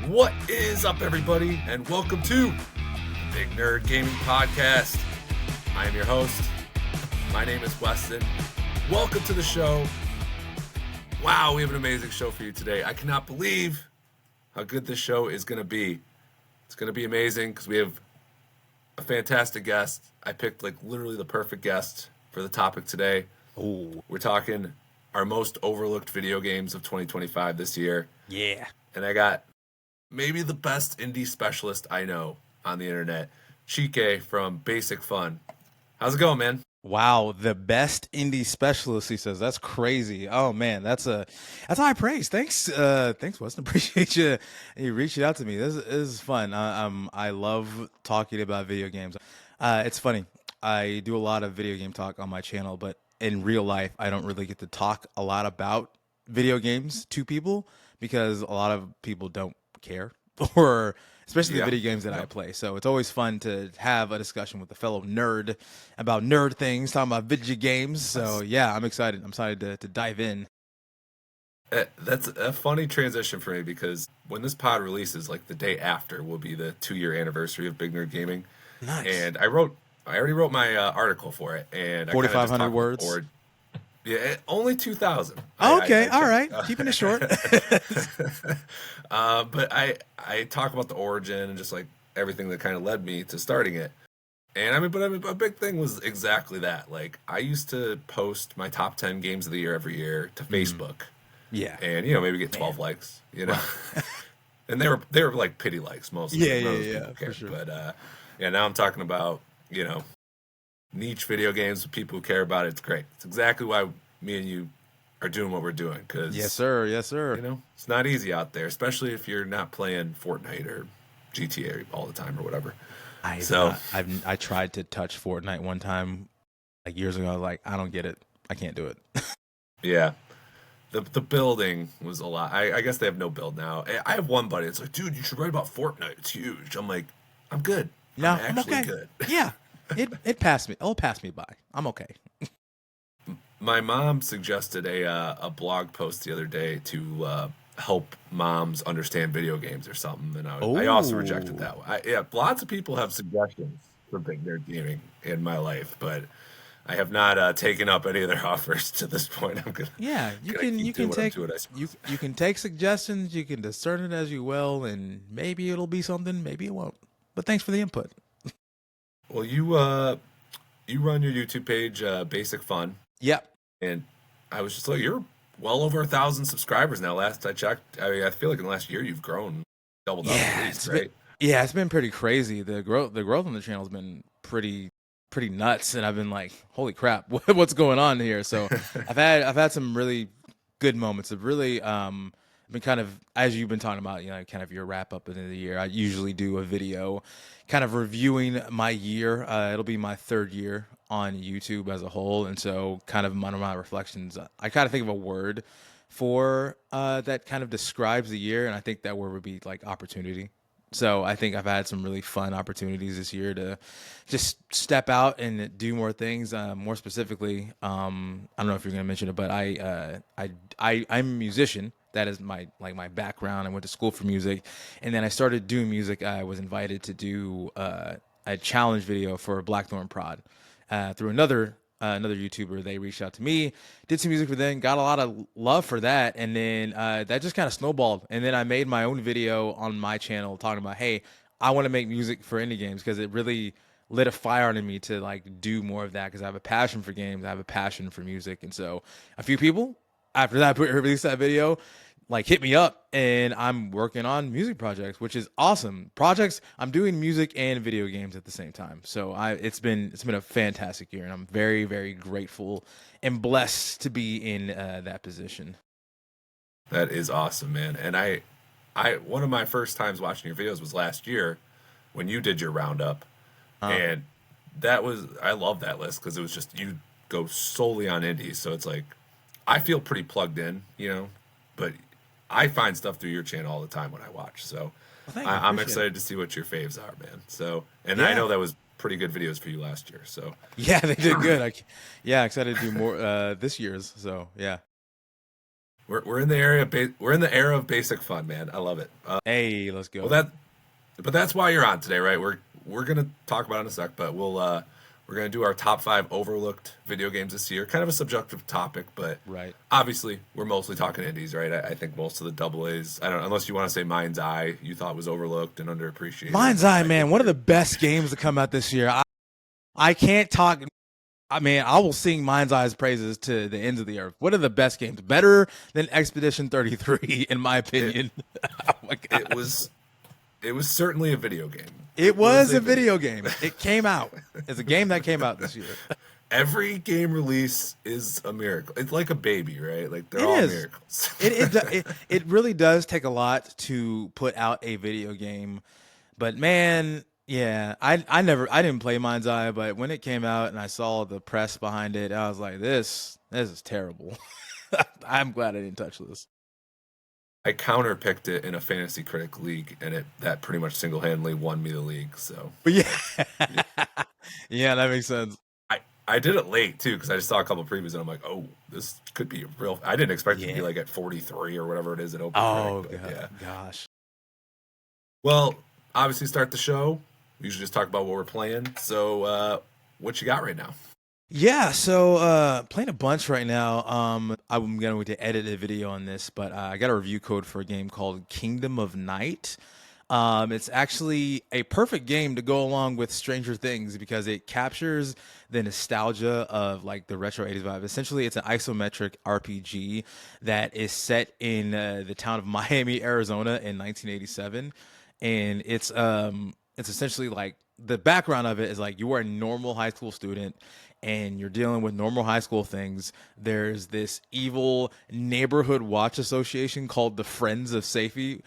What is up, everybody, and welcome to the Big Nerd Gaming Podcast. I am your host. My name is Westen. Welcome to the show. Wow, we have an amazing show for you today. I cannot believe how good this show is going to be. It's going to be amazing because we have a fantastic guest. I picked literally the perfect guest for the topic today. Ooh. We're talking our most overlooked video games of 2025 this year. Yeah. And I got maybe the best indie specialist I know on the internet, Chike from Bassicfun. How's it going, man? Wow, the best indie specialist, he says. That's crazy. Oh man, that's high praise. Thanks, Weston. Appreciate you reaching out to me. This is fun. I love talking about video games. It's funny. I do a lot of video game talk on my channel, but in real life, I don't really get to talk a lot about video games to people because a lot of people don't care, or especially the video games that I play. So it's always fun to have a discussion with a fellow nerd about nerd things, talking about video games. So yeah, I'm excited. I'm excited to dive in. That's a funny transition for me because when this pod releases, the day after will be the 2-year anniversary of Big Nerd Gaming. Nice. And I already wrote my article for it, and 4,500 words. Yeah, only 2,000. Okay, all right, keeping it short. But I talk about the origin and just everything that kind of led me to starting it. And a big thing was exactly that. I used to post my top 10 games of the year every year to Facebook. Yeah. And maybe get 12 likes, And they were pity likes mostly. Yeah, for sure. But now I'm talking about, niche video games with people who care about it. It's great. It's exactly why me and you are doing what we're doing. Cause, yes, sir. It's not easy out there, especially if you're not playing Fortnite or GTA all the time or whatever. I tried to touch Fortnite one time, years ago. I was I don't get it. I can't do it. Yeah. The building was a lot. I guess they have no build now. I have one buddy. It's dude, you should write about Fortnite. It's huge. I'm I'm good. No, I'm okay. Good. Yeah. It passed me. It'll pass me by. I'm okay. My mom suggested a blog post the other day to help moms understand video games or something, and I also rejected that one. Lots of people have suggestions for Big Nerd Gaming in my life, but I have not taken up any of their offers to this point. I'm gonna you can take suggestions, you can discern it as you will, and maybe it'll be something, maybe it won't. But thanks for the input. Well, you run your YouTube page, Bassicfun. Yep. And I was just you're well over 1,000 subscribers now. Last I checked, I feel in the last year you've grown, doubled up at least, right? It's been pretty crazy. The growth on the channel has been pretty nuts, and I've been holy crap, what's going on here? So I've had some really good moments of really been kind of, as you've been talking about, kind of your wrap up at the end of the year. I usually do a video kind of reviewing my year. It'll be my 3rd year on YouTube as a whole. And so kind of one of my reflections, I kind of think of a word for that kind of describes the year. And I think that word would be opportunity. So I think I've had some really fun opportunities this year to just step out and do more things. More specifically, I don't know if you're going to mention it, but I'm a musician. That is my background. I went to school for music, and then I started doing music. I was invited to do a challenge video for Blackthorn Prod through another YouTuber. They reached out to me, did some music for them, got a lot of love for that, and then that just kind of snowballed. And then I made my own video on my channel talking about, hey, I want to make music for indie games because it really lit a fire under me to do more of that because I have a passion for games. I have a passion for music, and so a few people after that released that video hit me up, and I'm working on music projects, which is awesome. I'm doing music and video games at the same time. So it's been a fantastic year, and I'm very, very grateful and blessed to be in that position. That is awesome, man. And I one of my first times watching your videos was last year when you did your roundup. And I love that list because it was just, you go solely on indies. So it's I feel pretty plugged in, but I find stuff through your channel all the time when I watch. So I'm excited to see what your faves are, man. So, and I know that was pretty good videos for you last year. So yeah, they did good. Excited to do more this year's. So yeah. We're in the area of we're in the era of basic fun, man. I love it. Hey, let's Well, go. but that's why you're on today, right? We're gonna talk about it in a sec, but we're gonna do our top five overlooked video games this year. Kind of a subjective topic, but Right. obviously we're mostly talking indies, right? I think most of the double A's. I don't unless you want to say Mind's Eye, you thought was overlooked and underappreciated. Mind's Eye, I man, think one of you're the best games to come out this year. I can't talk. I mean, I will sing Mind's Eye's praises to the ends of the earth. One of the best games, better than Expedition 33, in my it. opinion. Oh my It god, was it was certainly a video game. it It was was a a video. video game. It came out. It's a game that came out this year. Every game release is a miracle. It's like a baby, right? Like they're It all is. miracles. It really does take a lot to put out a video game, but man, yeah, I didn't play Mind's Eye, but when it came out and I saw the press behind it, I was like, this is terrible. I'm glad I didn't touch this. I counterpicked it in a fantasy critic league, and it that pretty much single handedly won me the league. So But yeah, yeah, that makes sense. I did it late too because I just saw a couple of previews, and I'm like, oh, this could be real. I didn't expect it to be Yeah. like at 43 or whatever it is at Open Critic, Oh but yeah. gosh. Well, obviously, start the show. We usually just talk about what we're playing. So, what you got right now? Yeah, so playing a bunch right now. I'm going to edit a video on this, but I got a review code for a game called Kingdom of Night. It's actually a perfect game to go along with Stranger Things because it captures the nostalgia of like the retro 80s vibe. Essentially, it's an isometric RPG that is set in the town of Miami, Arizona in 1987, and it's essentially like the background of it is like you are a normal high school student and you're dealing with normal high school things. There's this evil neighborhood watch association called the Friends of Safety,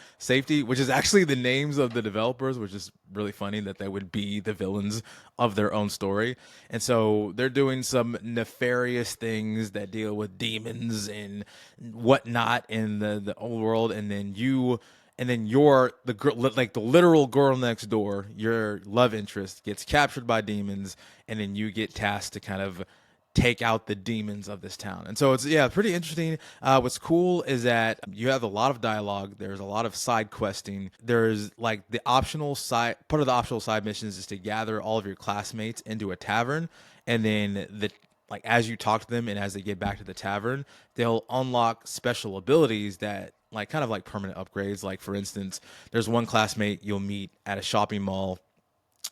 which is actually the names of the developers, which is really funny that they would be the villains of their own story. And so they're doing some nefarious things that deal with demons and whatnot in the old world, and then you're the girl, like the literal girl next door, your love interest gets captured by demons, and then you get tasked to kind of take out the demons of this town. And so it's yeah, pretty interesting. What's cool is that you have a lot of dialogue. There's a lot of side questing. There's like the optional side part of the optional side missions is to gather all of your classmates into a tavern, and then the like as you talk to them and as they get back to the tavern, they'll unlock special abilities that like kind of like permanent upgrades. Like for instance, there's one classmate you'll meet at a shopping mall,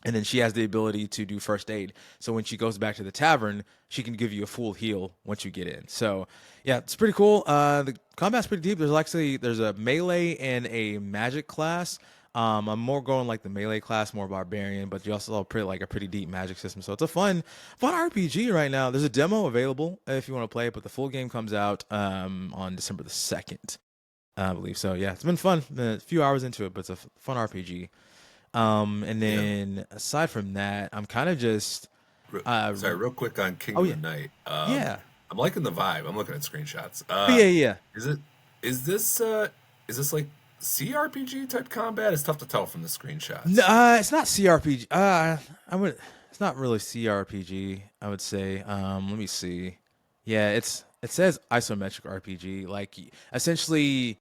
and then she has the ability to do first aid. So when she goes back to the tavern, she can give you a full heal once you get in. So yeah, it's pretty cool. The combat's pretty deep. There's a melee and a magic class. I'm more going like the melee class, more barbarian, but you also have a pretty deep magic system. So it's a fun RPG right now. There's a demo available if you want to play it, but the full game comes out on December the 2nd, I believe. So yeah, it's been fun. Been a few hours into it, but it's a fun RPG. And Yeah. then aside from that, I'm kind of just Sorry, oh real quick on yeah, Kingdom of Night. yeah, I'm liking the vibe. I'm looking at screenshots. oh, yeah, yeah. Is it is this uh is this like CRPG type combat? It's tough to tell from the screenshots. It's not CRPG. I would. It's not really CRPG. I would say. Let me see. Yeah, it says isometric RPG. Like essentially,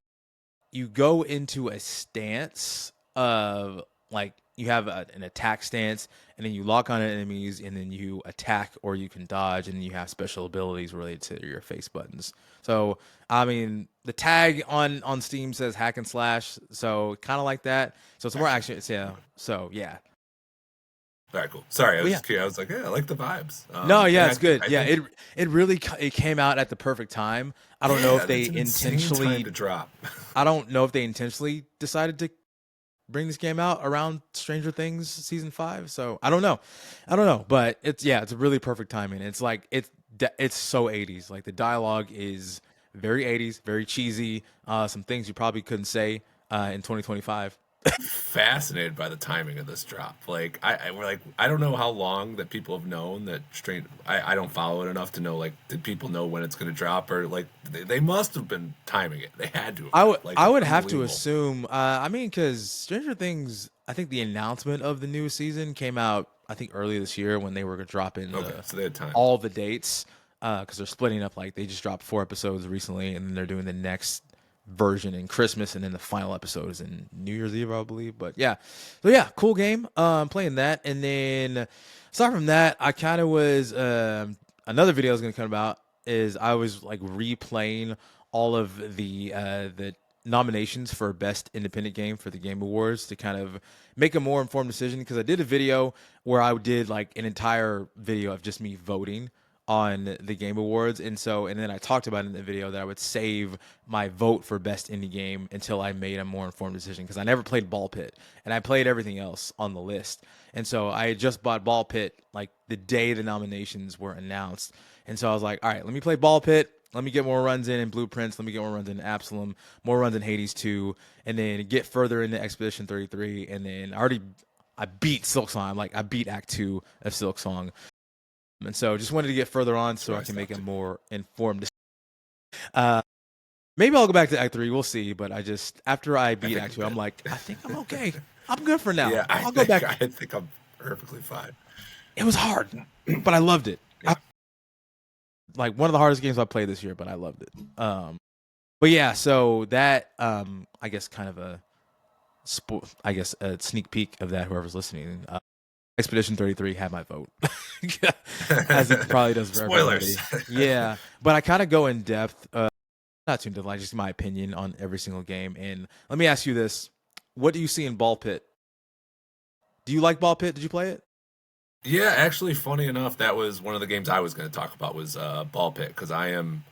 you go into a stance of like you have an attack stance, and then you lock on enemies, and then you attack or you can dodge, and then you have special abilities related to your face buttons. So I mean, the tag on Steam says hack and slash, so kind of like that. So it's more Gotcha. action. It's, yeah. So yeah. All right, cool. Sorry, I But was yeah. just curious. I was like, yeah, I like the vibes. No, yeah, Yeah, it's good. I Yeah, think it really it came out at the perfect time. I don't know if yeah, they that's an insane time intentionally to drop. I don't know if they intentionally decided to bring this game out around Stranger Things season 5. So I don't know, but it's yeah, it's really perfect timing. It's like it's so 80s. Like the dialogue is very 80s, very cheesy. Some things you probably couldn't say in 2025. Fascinated by the timing of this drop. Like we're like I don't know how long that people have known that strange. I don't follow it enough to know like did people know when it's going to drop or like they must have been timing it. They had to have. Like I it's would have to unbelievable. assume. I mean, because Stranger Things, I think the announcement of the new season came out I think early this year when they were dropping Okay, so they had time. all the dates. because they're splitting up. Like they just dropped 4 episodes recently, and then they're doing the next version in Christmas, and then the final episode is in New Year's Eve, I believe. But yeah, so yeah, cool game. Playing that, and then aside from that, I kind of was another video I was gonna come about is I was like replaying all of the nominations for best independent game for the Game Awards to kind of make a more informed decision, because I did a video where I did like an entire video of just me voting on the Game Awards, and then I talked about in the video that I would save my vote for best indie game until I made a more informed decision, because I never played Ball Pit and I played everything else on the list, and so I had just bought Ball Pit like the day the nominations were announced, and so I was like, all right, let me play Ball Pit. Let me get more runs in Blueprints. Let me get more runs in Absalom, more runs in Hades 2, and then get further into Expedition 33. And then I beat Silksong. Like I beat Act 2 of Silksong. And so just wanted to get further on so I can make a more informed decision. Maybe I'll go back to Act 3. We'll see. But after I beat Act 2, I'm like, I think I'm okay. I'm good for now. Yeah, I'll go back. I think I'm perfectly fine. It was hard, but I loved it. Yeah. Like one of the hardest games I played this year, but I loved it. But yeah, so that I guess kind of a sneak peek of that. Whoever's listening, Expedition 33 had my vote, as it probably does for everybody. Yeah, but I kind of go in depth, not too in depth, like just my opinion on every single game. And let me ask you this: what do you see in Ball Pit? Do you like Ball Pit? Did you play it? Yeah, actually, funny enough, that was one of the games I was going to talk about was Ball Pit, because I'm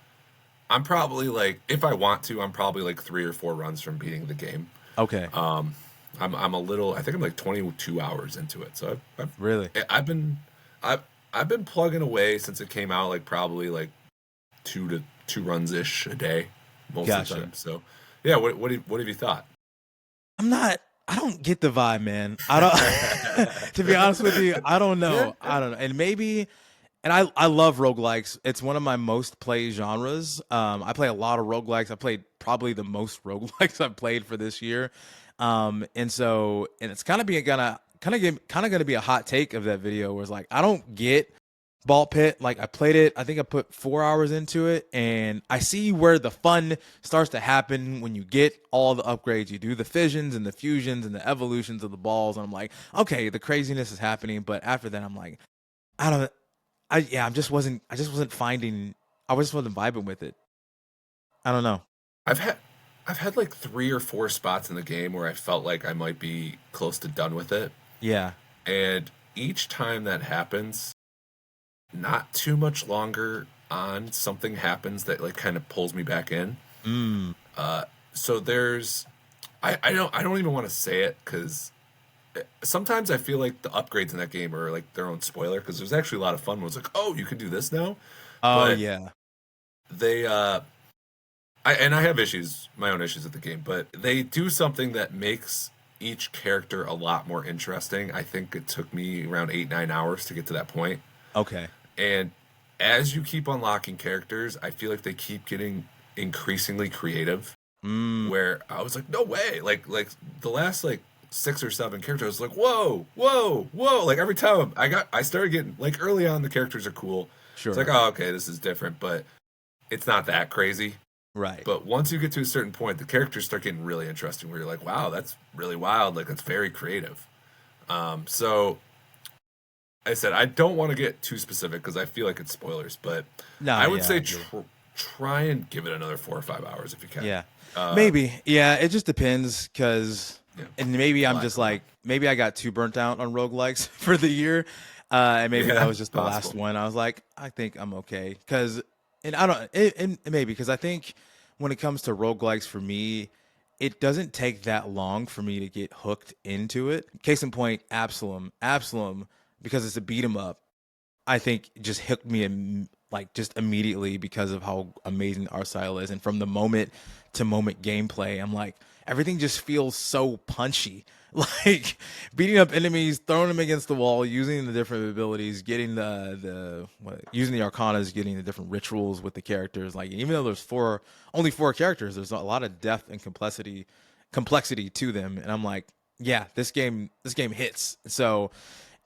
probably like, if I want to, I'm probably like 3 or 4 runs from beating the game. Okay. I'm a little, I think I'm like 22 hours into it. So really, I've been plugging away since it came out, like probably like 2 runs ish a day most of the time. So yeah, what have you thought? I don't get the vibe, man. I don't, to be honest with you, I don't know. I don't know. And maybe, and I love roguelikes. It's one of my most played genres. I play a lot of roguelikes. I played probably the most roguelikes I've played for this year. And it's kind of going to be a hot take of that video where it's like, I don't get Ball Pit. Like I played it, I think I put 4 hours into it, and I see where the fun starts to happen when you get all the upgrades. You do the fissions and the fusions and the evolutions of the balls, and I'm like, okay, the craziness is happening. But after that, I'm like, I just wasn't finding, I just wasn't vibing with it. I don't know. I've had like 3 or 4 spots in the game where I felt like I might be close to done with it. Yeah. And each time that happens, not too much longer on, something happens that like kind of pulls me back in. So there's, I don't even want to say it, because sometimes I feel like the upgrades in that game are like their own spoiler, because there's actually a lot of fun ones like, oh, you can do this now. Oh, but yeah. They I have my own issues with the game, but they do something that makes each character a lot more interesting. I think it took me around 8-9 hours to get to that point. Okay. And as you keep unlocking characters, I feel like they keep getting increasingly creative. Where I was like, no way! Like the last like 6 or 7 characters, like whoa! Like every time I started getting, like, early on the characters are cool. Sure. It's like, oh, okay, this is different, but it's not that crazy. Right. But once you get to a certain point, the characters start getting really interesting, where you're like, wow, that's really wild. Like, that's very creative. So I said, I don't want to get too specific because I feel like it's spoilers, but I would say try and give it another 4 or 5 hours if you can. Yeah. Maybe. Yeah, it just depends, because and maybe I'm just like, maybe I got too burnt out on roguelikes for the year. And maybe that was just the last one. I was like, I think I'm okay. Maybe because I think when it comes to roguelikes for me, it doesn't take that long for me to get hooked into it. Case in point, Absalom, because it's a beat 'em up, I think just hooked me in, like, just immediately because of how amazing the art style is. And from the moment to moment gameplay, I'm like, everything just feels so punchy. Like beating up enemies, throwing them against the wall, using the different abilities, getting using the arcanas, getting the different rituals with the characters. Like, even though there's only 4 characters, there's a lot of depth and complexity to them. And I'm like, yeah, this game hits. So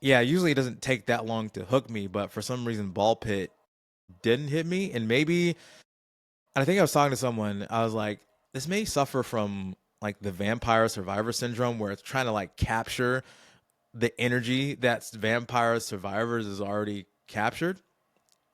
yeah, usually it doesn't take that long to hook me, but for some reason Ball Pit didn't hit me, and maybe, and I think I was talking to someone. I was like, this may suffer from like the Vampire Survivor syndrome, where it's trying to like capture the energy that Vampire Survivors is already captured.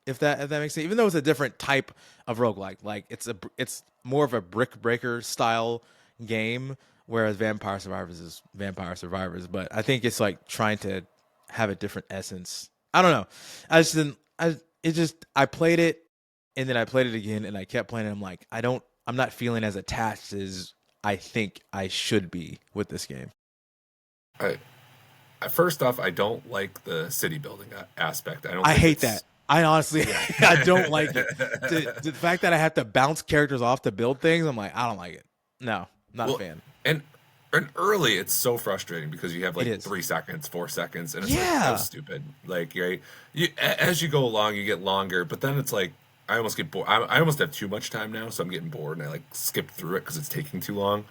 If that makes sense, even though it's a different type of roguelike, like it's more of a brick breaker style game, whereas Vampire Survivors is Vampire Survivors. But I think it's like trying to have a different essence. I don't know. I just didn't. I played it, and then I played it again, and I kept playing it. I'm like, I'm not feeling as attached as I think I should be with this game. I, First off, I don't like the city building aspect. I don't I think hate that. it's I honestly, yeah. I don't like it. The fact that I have to bounce characters off to build things, I'm like, I don't like it. No, not a Well, fan. and and early it's so frustrating because you have It like is. 3 seconds, 4 seconds, and it's like that was Yeah. stupid. Like right, as you go along, you get longer, but then it's like I almost get bored. I almost have too much time now, so I'm getting bored, and I like skip through it because it's taking too long.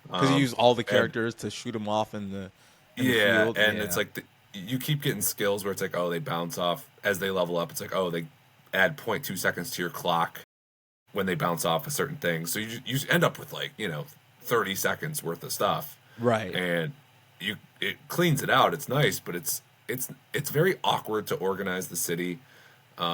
Because you use all the And characters to shoot them off in the yeah, field. and it's Yeah. like you keep getting skills where it's like, oh, they bounce off as they level up. It's like, oh, they add zero point 0.2 seconds to your clock when they bounce off a certain thing. So you end up with like 30 seconds worth of stuff, Right. and it cleans it out. It's nice, but it's very awkward to organize the city.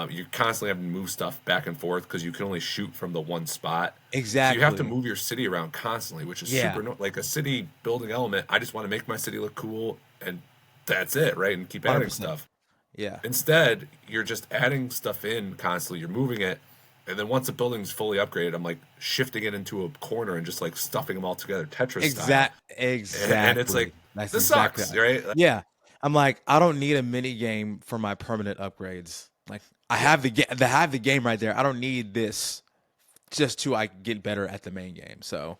You constantly have to move stuff back and forth because you can only shoot from the one spot. So you have to Exactly. move your city around constantly, which is Yeah. super like a city building element. I just want to make my city look cool, and that's it, right? And keep adding 100%. stuff. Yeah. Instead, you're just adding stuff in constantly. You're moving it, and then once the building's fully upgraded, I'm like shifting it into a corner and just like stuffing them all together, Tetris style. And it's like Exactly. That's this exactly. sucks, right? Yeah. I'm like, I don't need a mini game for my permanent upgrades. Like, I Yeah. have the game right there. I don't need this just to I get better at the main game. So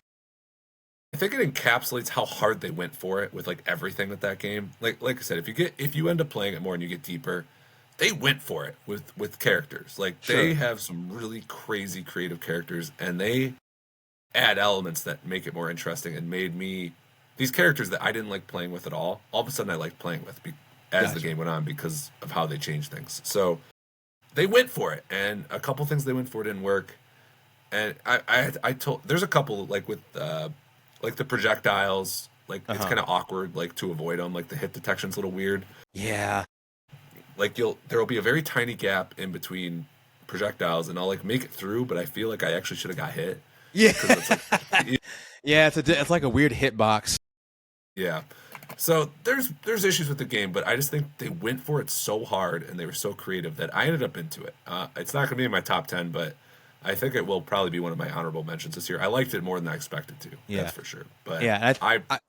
I think it encapsulates how hard they went for it with like everything with that game. Like I said, if you end up playing it more and you get deeper, they went for it with characters. Like they sure. have some really crazy creative characters, and they add elements that make it more interesting and made me these characters that I didn't like playing with at all. All of a sudden, I liked playing with as the Gotcha. game went on because of how they changed things. So they went for it, and a couple things they went for didn't work. And I told there's a couple like the projectiles, like it's Uh-huh. kind of awkward like to avoid them. Like the hit detection's a little weird. Yeah. Like there will be a very tiny gap in between projectiles, and I'll like make it through, but I feel like I actually should have got hit Yeah. because it's like Yeah, it's like a weird hitbox. yeah. So there's issues with the game, but I just think they went for it so hard and they were so creative that I ended up into it. It's not going to be in my top 10, but I think it will probably be one of my honorable mentions this year. I liked it more than I expected to. Yeah. That's for sure. But Yeah, and I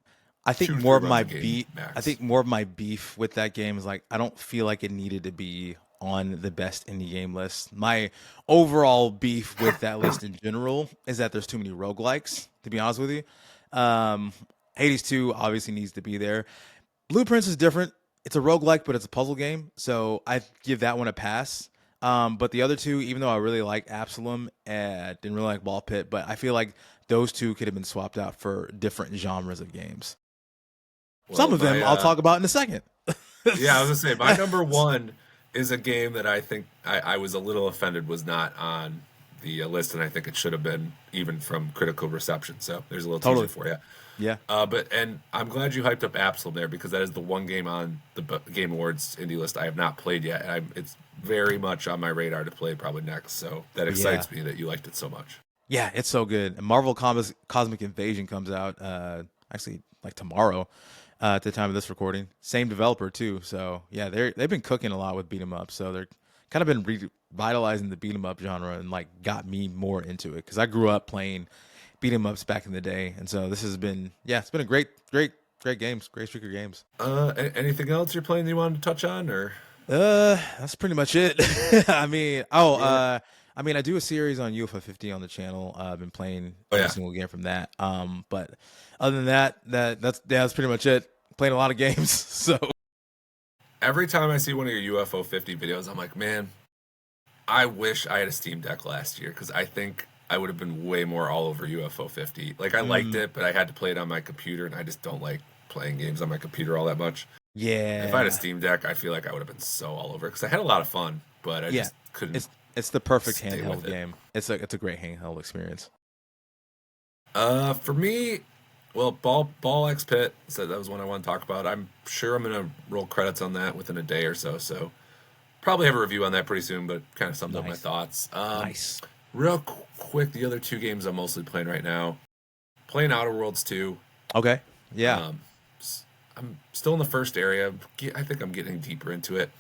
I think chewed more through of my the game I max. think more of my beef with that game is like I don't feel like it needed to be on the best indie game list. My overall beef with that list in general is that there's too many roguelikes, to be honest with you. Um Hades 2 obviously needs to be there. Blueprints is different. It's a roguelike, but it's a puzzle game, so I give that one a pass. But the other two, even though I really like Absalom and didn't really like Ball Pit, but I feel like those two could have been swapped out for different genres of games. Some Well, of them my I'll talk about in a second. yeah, I was gonna say my number one is a game that I think I was a little offended was not on the list, and I think it should have been even from critical reception. So there's a little teaser Totally. for you. Yeah. But and I'm glad you hyped up Absalom there because that is the one game on the Game Awards indie list I have not played yet. And it's very much on my radar to play probably next. So that Yeah. excites me that you liked it so much. Yeah, it's so good. And Marvel Cosmic Invasion comes out actually like tomorrow at the time of this recording. Same developer too. So yeah, they've been cooking a lot with beat 'em up. So they're kind of been revitalizing the beat 'em up genre and like got me more into it because I grew up playing beat 'em ups back in the day. And so this has been it's been a great games, great streak of games. Anything else you're playing you wanted to touch on or? That's pretty much it. I mean, Yeah. I mean, I do a series on UFO 50 on the channel. I've been playing Oh every yeah. single game from that. But other than that, that's pretty much it. Playing a lot of games. So Every time I see one of your UFO 50 videos, I'm like, man, I wish I had a Steam Deck last year because I think I would have been way more all over UFO 50. Like I liked mm, it, but I had to play it on my computer, and I just don't like playing games on my computer all that much. If I had a yeah, Steam Deck, I feel like I would have been so all over because I had a lot of fun, but I yeah. just couldn't It's It's the perfect stay with handheld it. game. It's a great handheld experience. For me, well, Ball X Pit said that was one I want to talk about. I'm sure I'm gonna roll credits on that within a day or so. So probably have a review on that pretty soon. But kind of sums up my Nice, thoughts. nice. Real quick, the other two games I'm mostly playing right now. Playing Outer Worlds 2. Okay, yeah, Um, I'm still in the first area. I think I'm getting deeper into it.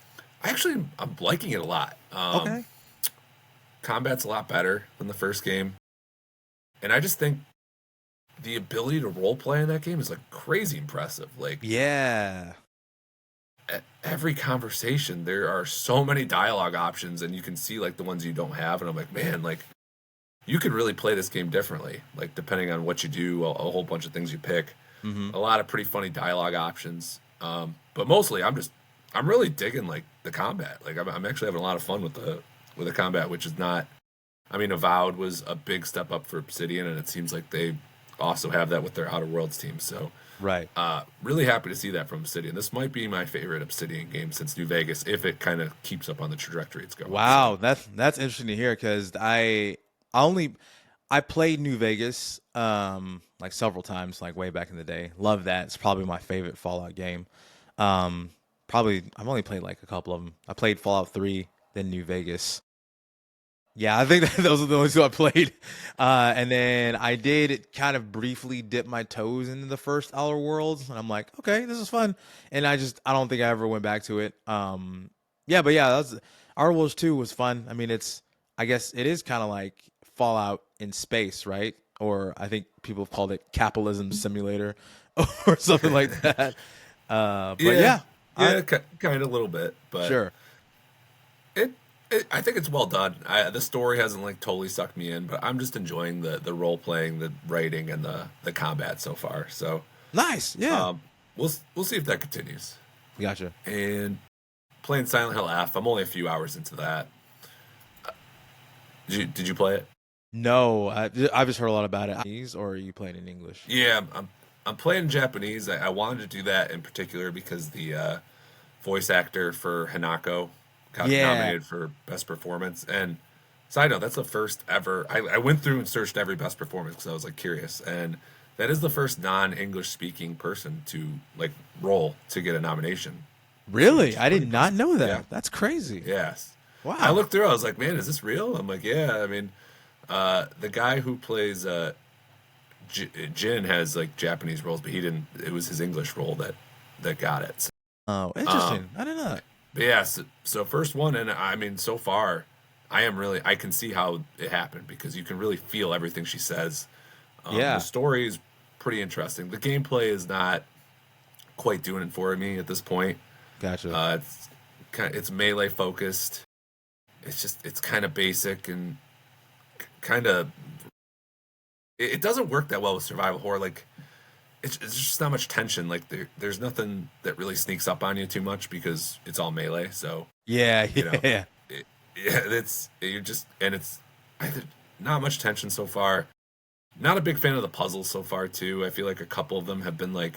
I'm liking it a lot. okay, Combat's a lot better than the first game, and I just think the ability to role play in that game is like crazy impressive. Like yeah, every conversation, there are so many dialogue options, and you can see like the ones you don't have. And I'm like, man, like you could really play this game differently. Like depending on what you do, a whole bunch of things you pick. mm-hmm. A lot of pretty funny dialogue options. But mostly, I'm really digging like the combat. Like I'm actually having a lot of fun with the combat, which is not. I mean, Avowed was a big step up for Obsidian, and it seems like they also have that with their Outer Worlds team. So, Right. really happy to see that from Obsidian. This might be my favorite Obsidian game since New Vegas, if it kind of keeps up on the trajectory it's going. So, Wow, that's interesting to hear because I only I played New Vegas like several times like way back in the day. Love that. It's probably my favorite Fallout game. Um Probably I've only played like a couple of them. I played Fallout 3, then New Vegas. Yeah, I think that those are the only two I played. And then I did kind of briefly dip my toes into the first Outer Worlds, and I'm like, okay, this is fun. And I don't think I ever went back to it. Yeah, but yeah, that's Outer Worlds 2 was fun. I mean, I guess it is kind of like Fallout in space, right? Or I think people have called it capitalism simulator or something like that. But yeah, yeah, yeah, kind of a little bit, but sure. it, I think it's well done. The story hasn't like totally sucked me in, but I'm just enjoying the role playing, the writing, and the combat so far. So Nice. Yeah. um, we'll see if that continues. Gotcha. And playing Silent Hill F, I'm only a few hours into that. Did you play it? No, I've just heard a lot about it. Or are you playing in English? Yeah, I'm playing Japanese. I wanted to do that in particular because the voice actor for Hanako got Yeah, nominated for best performance. And side note, that's the first ever. I went through and searched every best performance because I was like curious, and that is the first non-English speaking person to like role to get a nomination, which really? is I pretty did not impressive. know Yeah, that. That's crazy. yes. I Wow. looked through. I was like, man, is this real? I'm like, yeah. I mean, the guy who plays Jin has like Japanese roles, but he didn't. It was his English role that got it. So, Oh, um, interesting. I didn't know that. but yeah, so first one, and I mean, so far, I can see how it happened because you can really feel everything she says. The Yeah, story is pretty interesting. The gameplay is not quite doing it for me at this point. gotcha. It's melee focused. It's kind of basic and kind of it doesn't work that well with survival horror. Like it's just not much tension. Like there's nothing that really sneaks up on you too much because it's all melee. So Yeah, you know, yeah. it, yeah, it's you're just and it's I, not much tension so far. Not a big fan of the puzzles so far too. I feel like a couple of them have been like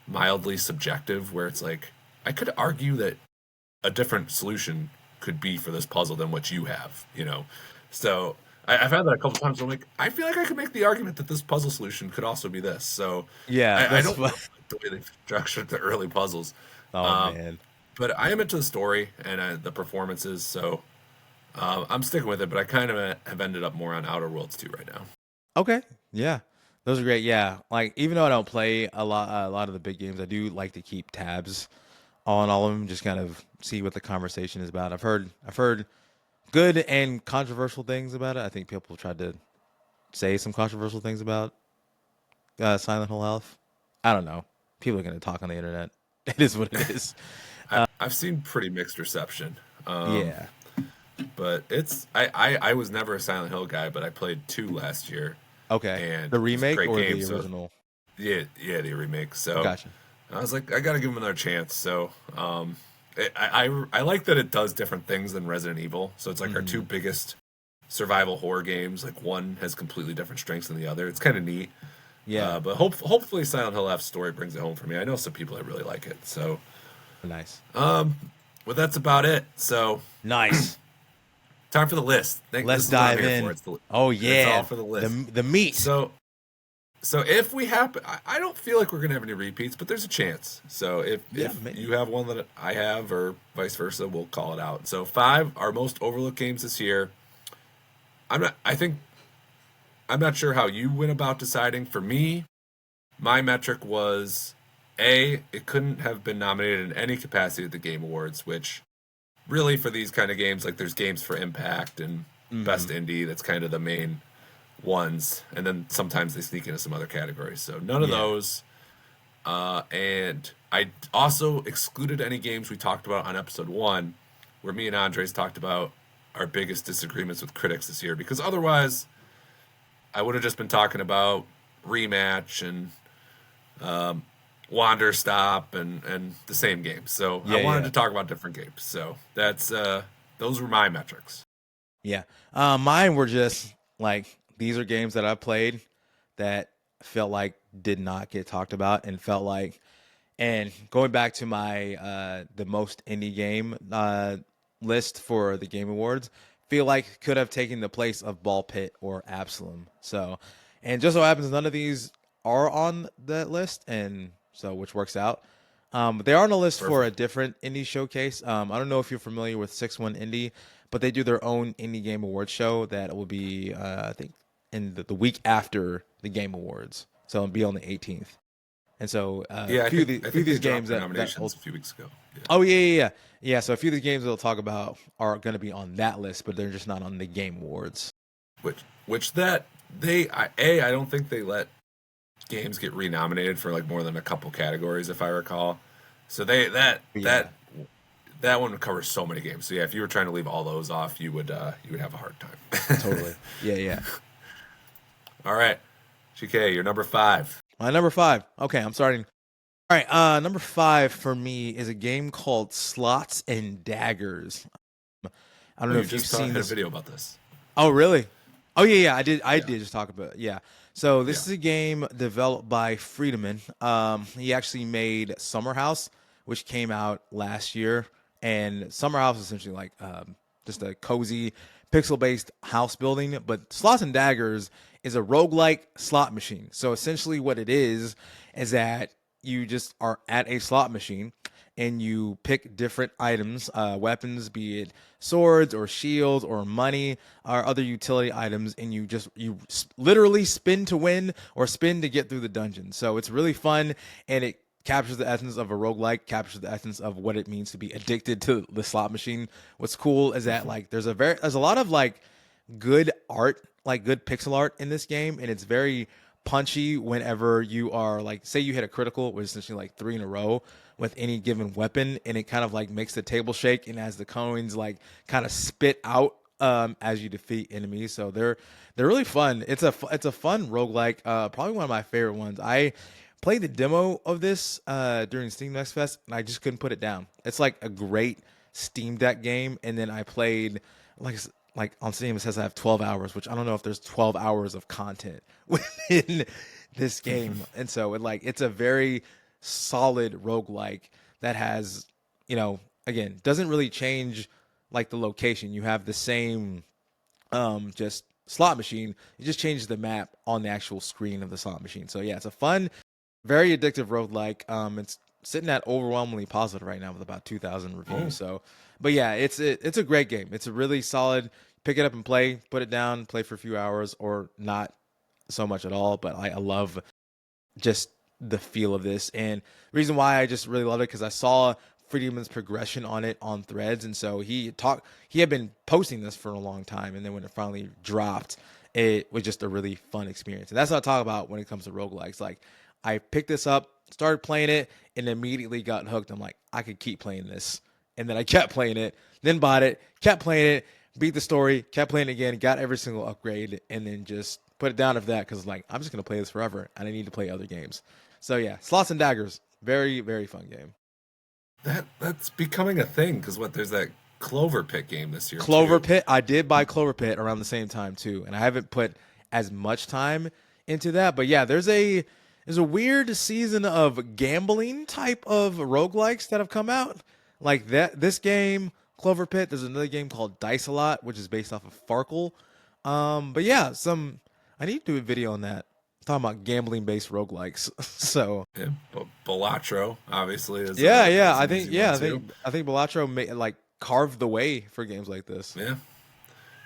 mildly subjective, where it's like I could argue that a different solution could be for this puzzle than what you have. So I've had that a couple times. I'm like, I feel like I could make the argument that this puzzle solution could also be this. So Yeah, I that's don't fun. really like the way they've structured the early puzzles. Oh Um, man. but I am into the story and the performances, so I'm sticking with it. But I kind of have ended up more on Outer Worlds 2 right now. Okay. Yeah. Those are great. Yeah. Like even though I don't play a lot of the big games, I do like to keep tabs on all of them, just kind of see what the conversation is about. I've heard good and controversial things about it. I think people tried to say some controversial things about Silent Hill Health. I don't know. People are going to talk on the internet. It is what it is. I've seen pretty mixed reception. Um, Yeah. but I was never a Silent Hill guy, but I played 2 last year, Okay. and The it was a remake great or game. the So original? yeah, the remake. So Gotcha. I was like, I gotta give him another chance. So I like that it does different things than Resident Evil. So it's like our two Hmm. biggest survival horror games. Like one has completely different strengths than the other. It's kind of neat. Yeah. But hopefully Silent Hill F's story brings it home for me. I know some people that really like it. So, Nice. but that's about it. So Nice. time for the list. Let's This is what I'm dive here for. in. Oh It's all yeah, for the the list. the meat. So if we happen, I don't feel like we're gonna have any repeats, but there's a chance. So Yeah, if you have one that I have, or vice versa, we'll call it out. So 5, our most overlooked games this year. I think I'm not sure how you went about deciding. For me, my metric was it couldn't have been nominated in any capacity at the Game Awards, which really for these kind of games, like there's games for Impact and hmm Best Indie, that's kind of the main ones, and then sometimes they sneak into some other categories. So none of Yeah. those. And I also excluded any games we talked about on episode 1, where me and Andres talked about our biggest disagreements with critics this year, because otherwise I would have just been talking about Rematch and Wander Stop and the same games. So I Yeah, wanted yeah, to talk about different games. So that's those were my metrics. yeah. Mine were just like these are games that I played that felt like did not get talked about and felt like, and going back to my the most indie game list for the Game Awards, feel like could have taken the place of Ball Pit or Absalom. So, and just so happens none of these are on that list, and so which works out. But they are on the list for a Perfect. different indie showcase. I don't know if you're familiar with 6-1 Indie, but they do their own indie game awards show that will be, I think, in the week after the Game Awards. So it'll be on the 18th. And so Yeah, I few of think they these games dropped their that nominations a few weeks ago. Yeah. oh yeah. So a few of these games we'll talk about are going to be on that list, but they're just not on the Game Awards. Which that I don't think they let games get renominated for like more than a couple categories, if I recall. So they Yeah, that one covers so many games. So yeah, if you were trying to leave all those off, you would have a hard time. totally. Yeah. All right, GK, you're number 5. My number 5. Okay, I'm starting. All right, number 5 for me is a game called Slots and Daggers. I don't Oh, know you if you've just seen had a this. video about this. Oh, really? Oh, yeah. I Yeah, did just talk about it. Yeah. So this yeah. is a game developed by Friedemann. He actually made Summer House, which came out last year, and Summer House is essentially like just a cozy pixel-based house building. But Slots and Daggers is a roguelike slot machine. So essentially, what it is that you just are at a slot machine and you pick different items, weapons, be it swords or shields or money or other utility items, and literally spin to win or spin to get through the dungeon. So it's really fun, and it captures the essence of a roguelike, captures the essence of what it means to be addicted to the slot machine. What's cool is that like there's a lot of like good art, like good pixel art in this game, and it's very punchy whenever you are like, say you hit a critical, which is essentially like 3 in a row with any given weapon, and it kind of like makes the table shake, and as the coins like kind of spit out as you defeat enemies. So they're really fun. It's a fun roguelike, probably one of my favorite ones. I played the demo of this during Steam Next Fest, and I just couldn't put it down. It's like a great Steam Deck game, and then I played like like on Steam it says I have 12 hours, which I don't know if there's 12 hours of content within this game. And so it's a very solid roguelike that has, again, doesn't really change like the location. You have the same just slot machine. It just changes the map on the actual screen of the slot machine. So yeah, it's a fun, very addictive roguelike. It's sitting at overwhelmingly positive right now with about 2,000 reviews. Oh, So, but yeah, it's a great game. It's a really solid. Pick it up and play. Put it down. Play for a few hours or not so much at all. But I love just the feel of this, and the reason why I just really love it because I saw Friedman's progression on it on Threads, and so he had been posting this for a long time, and then when it finally dropped, it was just a really fun experience. And that's what I talk about when it comes to roguelikes. Like, I picked this up, started playing it, and immediately got hooked. I'm like, I could keep playing this. And then I kept playing it, then bought it, kept playing it, beat the story, kept playing it again, got every single upgrade, and then just put it down after that because like I'm just gonna play this forever and I need to play other games. So yeah, Slots and Daggers, very very fun game. that's becoming a thing, because there's that Clover Pit game this year Clover too. Pit, I did buy Clover Pit around the same time too, and I haven't put as much time into that. But yeah, there's a weird season of gambling type of roguelikes that have come out. Like that, this game Clover Pit. There's another game called Dice a Lot, which is based off of Farkle. But yeah, I need to do a video on that. Talking about gambling based roguelikes. So Yeah, Balatro obviously yeah, yeah. is I an think easy one yeah, too. I think Balatro like carved the way for games like this. Yeah,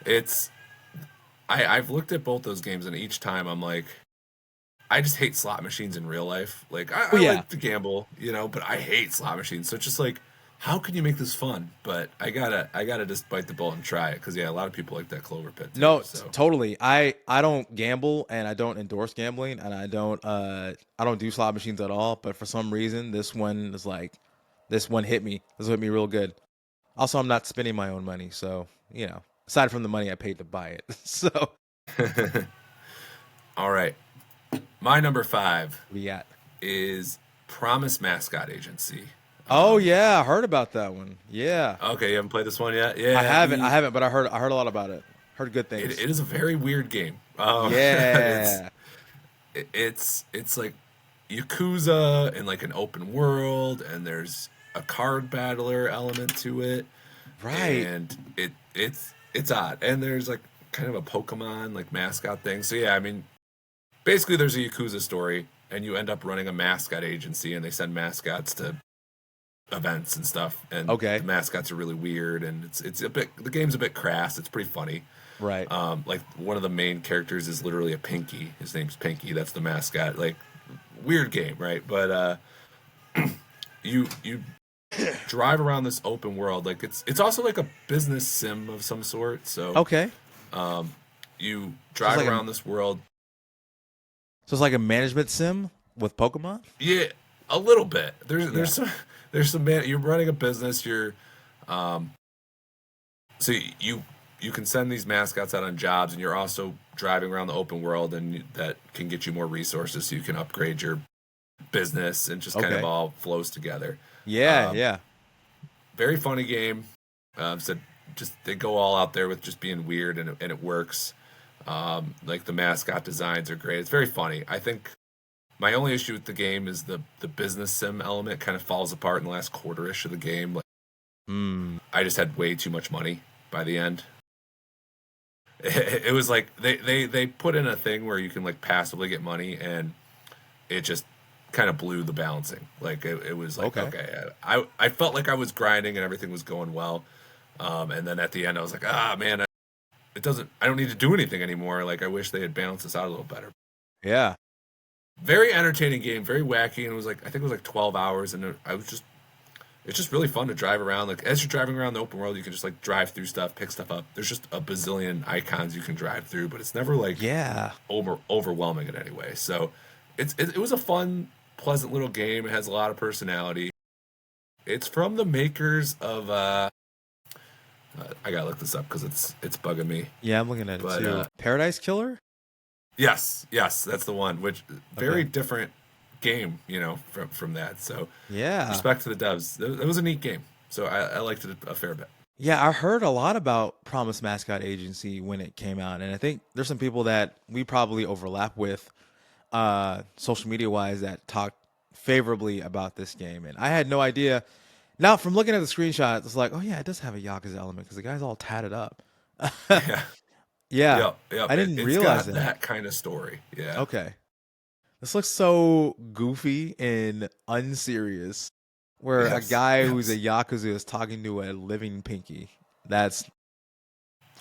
it's I've looked at both those games, and each time I'm like, I just hate slot machines in real life. Like Oh I yeah. like to gamble, but I hate slot machines. So it's just like, how can you make this fun? But I gotta just bite the bullet and try it because yeah, a lot of people like that Clover Pit too. No, So totally. I don't gamble and I don't endorse gambling and I don't do slot machines at all, but for some reason this one hit me. This hit me real good. Also, I'm not spending my own money, so, aside from the money I paid to buy it. So, all right, my number 5 we got. is Promise Mascot Agency. Oh yeah, I heard about that one. Yeah. Okay, you haven't played this one yet? I haven't, but I heard a lot about it. Heard good things. It is a very weird game. Yeah. It's like Yakuza in like an open world, and there's a card battler element to it, Right. and it's odd, and there's like kind of a Pokemon like mascot thing. So yeah, I mean, basically there's a Yakuza story, and you end up running a mascot agency, and they send mascots to events and stuff, and Okay. the mascots are really weird, and the game's a bit crass. It's pretty funny. Right. Like one of the main characters is literally a Pinky. His name's Pinky. That's the mascot. Like weird game, right? But you drive around this open world. Like it's also like a business sim of some sort. So Okay. you drive like around this world. So it's like a management sim with Pokemon? Yeah, a little bit. There's some man. You're running a business. So you can send these mascots out on jobs, and you're also driving around the open world, and that can get you more resources, so you can upgrade your business, and just kind of Okay. all flows together. Yeah, Um, yeah. Very funny game. So just they go all out there with just being weird, and it works. Like the mascot designs are great. It's very funny. I think my only issue with the game is the business sim element kind of falls apart in the last quarter-ish of the game. Like, Hmm. I just had way too much money by the end. It was like they put in a thing where you can like passively get money, and it just kind of blew the balancing. Like it was like, Okay. okay, I felt like I was grinding and everything was going well, and then at the end I was like, man, I don't need to do anything anymore. Like I wish they had balanced this out a little better. Yeah. Very entertaining game, very wacky, and it was like, I think it was like 12 hours, and it's just really fun to drive around. Like as you're driving around the open world, you can just like drive through stuff, pick stuff up. There's just a bazillion icons you can drive through, but it's never like Yeah. overwhelming in any way. So it was a fun, pleasant little game. It has a lot of personality. It's from the makers of I gotta look this up because it's bugging me. Yeah, I'm looking at it But too. Paradise Killer? yes, that's the one. Which very Okay. different game, from that. So Yeah. respect to the devs. It was a neat game. So I liked it a fair bit. Yeah, I heard a lot about Promise Mascot Agency when it came out, and I think there's some people that we probably overlap with social media wise that talked favorably about this game, and I had no idea. Now, from looking at the screenshot, it's like, oh yeah, it does have a Yakuza element because the guy's all tatted up. Yeah. Yeah, Yep. Yep. I didn't It's got realize that. that kind of story. Yeah. Okay, this looks so goofy and unserious. Where a Yes. guy who's a Yes. Yakuza is talking to a living Pinky. That's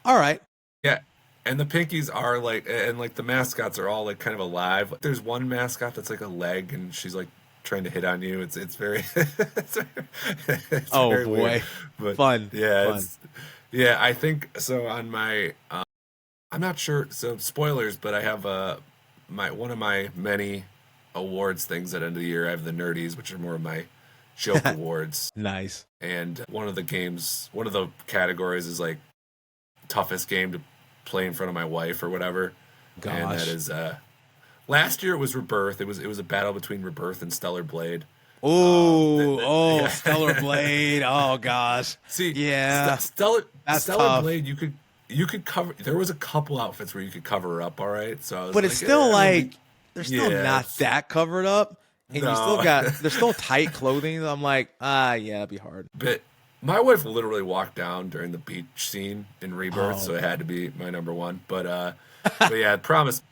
all right. Yeah. And the pinkies are like, and like the mascots are all like kind of alive. Like, there's one mascot that's like a leg, and she's like trying to hit on you. It's very, it's Oh very boy, weird. But fun, yeah, fun. yeah. I think so. On my, I'm not sure. So spoilers, but I have one of my many awards things at the end of the year. I have the nerdies, which are more of my joke awards. Nice. And one of the categories is like toughest game to play in front of my wife or whatever. And that Gosh. is last year it was Rebirth. It was a battle between Rebirth and Stellar Blade. Oh, Yeah. Stellar Blade. Oh gosh. See, Yeah, Stellar that's Stellar tough. Blade, you could cover. There was a couple outfits where you could cover her up. All right, so I was But like, it's still like they're still yeah, not it's- that covered up, and you still no. got they're still tight clothing. I'm like, yeah, that'd be hard. But My wife literally walked down during the beach scene in Rebirth, so Oh, it had to be my number one. But yeah, Promise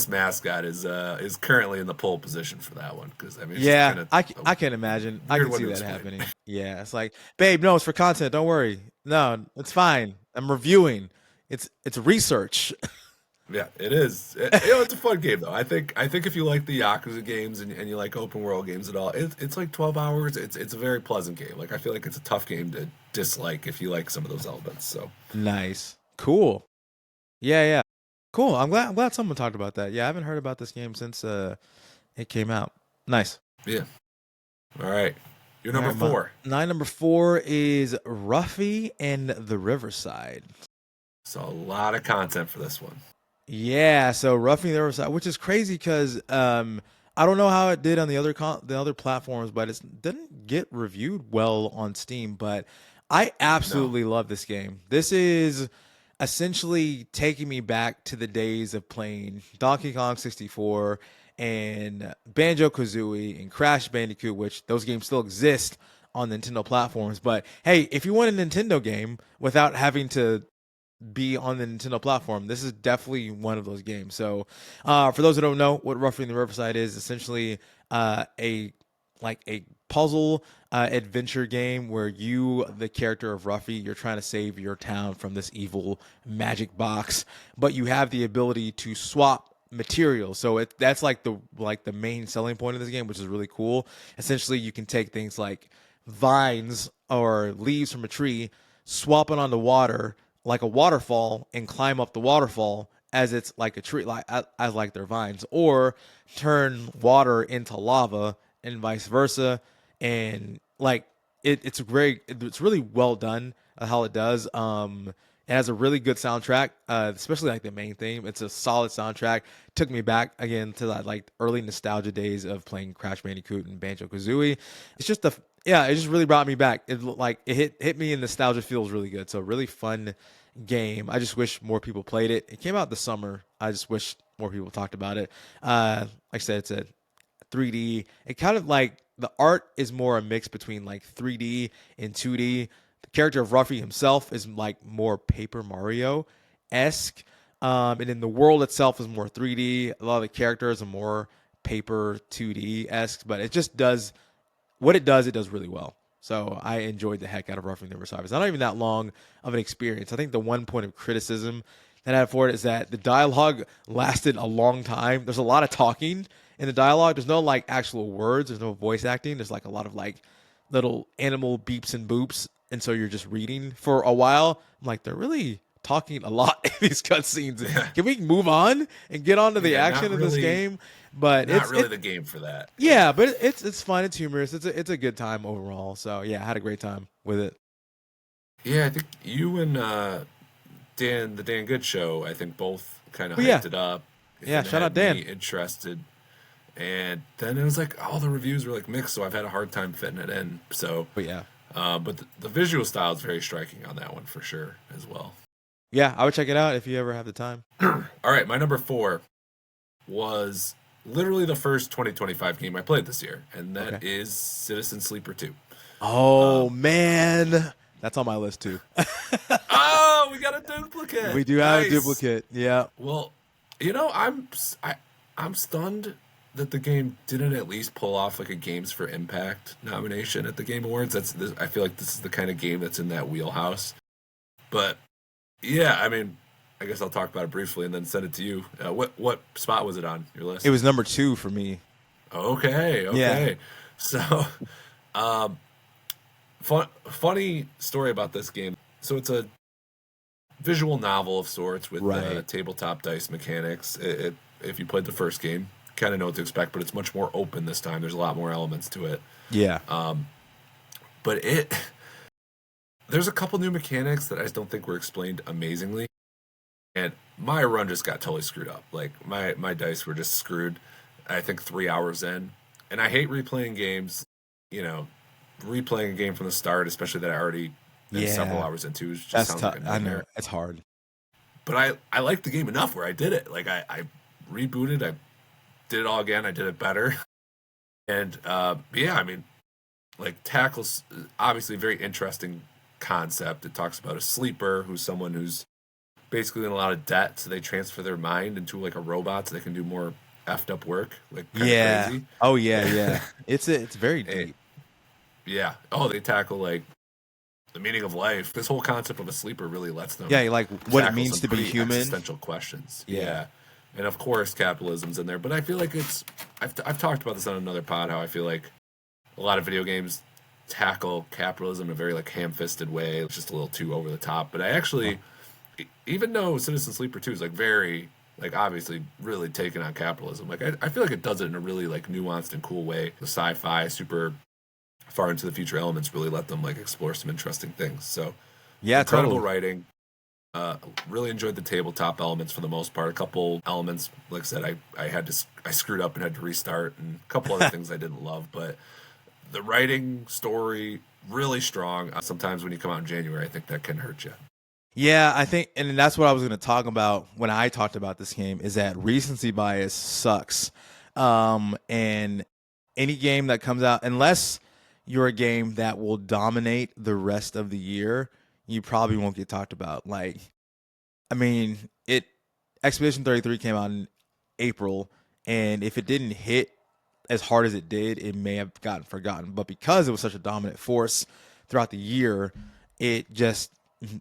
Mascot is currently in the pole position for that one because I mean it's just yeah. kind of a I can imagine. I weird can one see to that explain. happening. Yeah, it's like, babe, no, it's for content. Don't worry. No, it's fine. I'm reviewing. It's research. Yeah, it is. It's a fun game though. I think if you like the Yakuza games and you like open world games at all, it's like 12 hours. It's a very pleasant game. Like I feel like it's a tough game to dislike if you like some of those elements. So Nice. Cool. Yeah, yeah. Cool. I'm glad someone talked about that. Yeah, I haven't heard about this game since it came out. Nice. yeah. All right. You're All number right, four. my number 4 is Ruffy and the Riverside. So a lot of content for this one. Yeah, so Ruffy and the Riverside, which is crazy because I don't know how it did on the other platforms, but it didn't get reviewed well on Steam. But I No. absolutely love this game. This is essentially taking me back to the days of playing Donkey Kong 64 and Banjo Kazooie and Crash Bandicoot, which those games still exist on Nintendo platforms. But hey, if you want a Nintendo game without having to be on the Nintendo platform, this is definitely one of those games. So, for those who don't know, what Roughing the Riverside is essentially a like a puzzle adventure game where you, the character of Ruffy, you're trying to save your town from this evil magic box, but you have the ability to swap materials. So that's like the main selling point of this game, which is really cool. Essentially, you can take things like vines or leaves from a tree, swap it onto water like a waterfall, and climb up the waterfall as it's like a tree, like as like their vines, or turn water into lava and vice versa. And like it's really well done how it does. It has a really good soundtrack, especially like the main theme. It's a solid soundtrack. Took me back again to that like early nostalgia days of playing Crash Bandicoot and Banjo Kazooie. It's just the yeah, it just really brought me back. It hit me, and nostalgia feels really good. So really fun game. I just wish more people played it. It came out this summer. I just wish more people talked about it. Like I said, it's a 3D. It kind of like the art is more a mix between like 3D and 2D. The character of Ruffy himself is like more Paper Mario esque. And then the world itself is more 3D. A lot of the characters are more paper 2D esque, but it just does what it does really well. So I enjoyed the heck out of Roughing the Riverside. It's not even that long of an experience. I think the one point of criticism that I have for it is that the dialogue lasted a long time. There's a lot of talking in the dialogue. There's no like actual words. There's no voice acting. There's like a lot of like little animal beeps and boops, and so you're just reading for a while. I'm like, they're really talking a lot in these cutscenes. Yeah. Can we move on and get on to the Yeah, action of this game? But not really the game for that. yeah, but it's fun. It's humorous. It's a good time overall. So yeah, I had a great time with it. Yeah, I think you and the Dan Good show, I think both kind of But yeah, hyped it up yeah. and Shout out had me Dan. interested. And then it was like all the reviews were like mixed, so I've had a hard time fitting it in. So, But yeah, but the visual style is very striking on that one for sure as well. yeah. I would check it out if you ever have the time. All right, my number four was literally the first 2025 game I played this year, and that Okay. is Citizen Sleeper 2. Oh man, that's on my list too. Oh, we got a duplicate. We do have a Nice. duplicate. Yeah. Well, I'm stunned that the game didn't at least pull off like a Games for Impact nomination at the Game Awards. I feel like this is the kind of game that's in that wheelhouse. But yeah, I mean, I guess I'll talk about it briefly and then send it to you. What spot was it on your It list? was number 2 for me. Okay, Yeah. okay. So, um, funny story about this game. So it's a visual novel of sorts with Right. tabletop dice mechanics. If you played the first game, kind of know what to expect, but it's much more open this time. There's a lot more elements to it. Yeah. But there's a couple new mechanics that I just don't think were explained amazingly. And my run just got totally screwed up. Like my dice were just screwed. I think 3 hours in, and I hate replaying games. You know, replaying a game from the start, especially that I already been several Yeah. hours into, just That's sounds tough. like a I know nightmare. it's hard. But I liked the game enough where I did it. Like I rebooted, I did it all again, I did it better, and yeah, I mean, like tackles obviously a very interesting concept. It talks about a sleeper who's someone who's basically in a lot of debt, so they transfer their mind into like a robot so they can do more effed up work, like kind of Yeah. crazy. Oh yeah, yeah. It's very Eh, deep. yeah. Oh, they tackle like the meaning of life. This whole concept of a sleeper really lets them Yeah, like what it tackle means some to be pretty human. existential questions. Yeah. Yeah. And of course, capitalism's in there, but I feel like I've talked about this on another pod. How I feel like a lot of video games tackle capitalism in a very like ham-fisted way. It's just a little too over the top. But I Huh. actually, even though Citizen Sleeper 2 is like very like obviously really taking on capitalism, like I feel like it does it in a really like nuanced and cool way. The sci-fi, super far into the future elements really let them like explore some interesting things. So Yeah, incredible totally. writing. Really enjoyed the tabletop elements for the most part. A couple elements, like I said, I screwed up and had to restart, and a couple other things I didn't love. But the writing, story, really strong. Sometimes when you come out in January, I think that can hurt you. Yeah, I think, and that's what I was going to talk about when I talked about this game, is that recency bias sucks. And any game that comes out, unless you're a game that will dominate the rest of the year, you probably won't get talked about. Like, I mean, it Expedition 33 came out in April, and if it didn't hit as hard as it did, it may have gotten forgotten. But because it was such a dominant force throughout the year, it just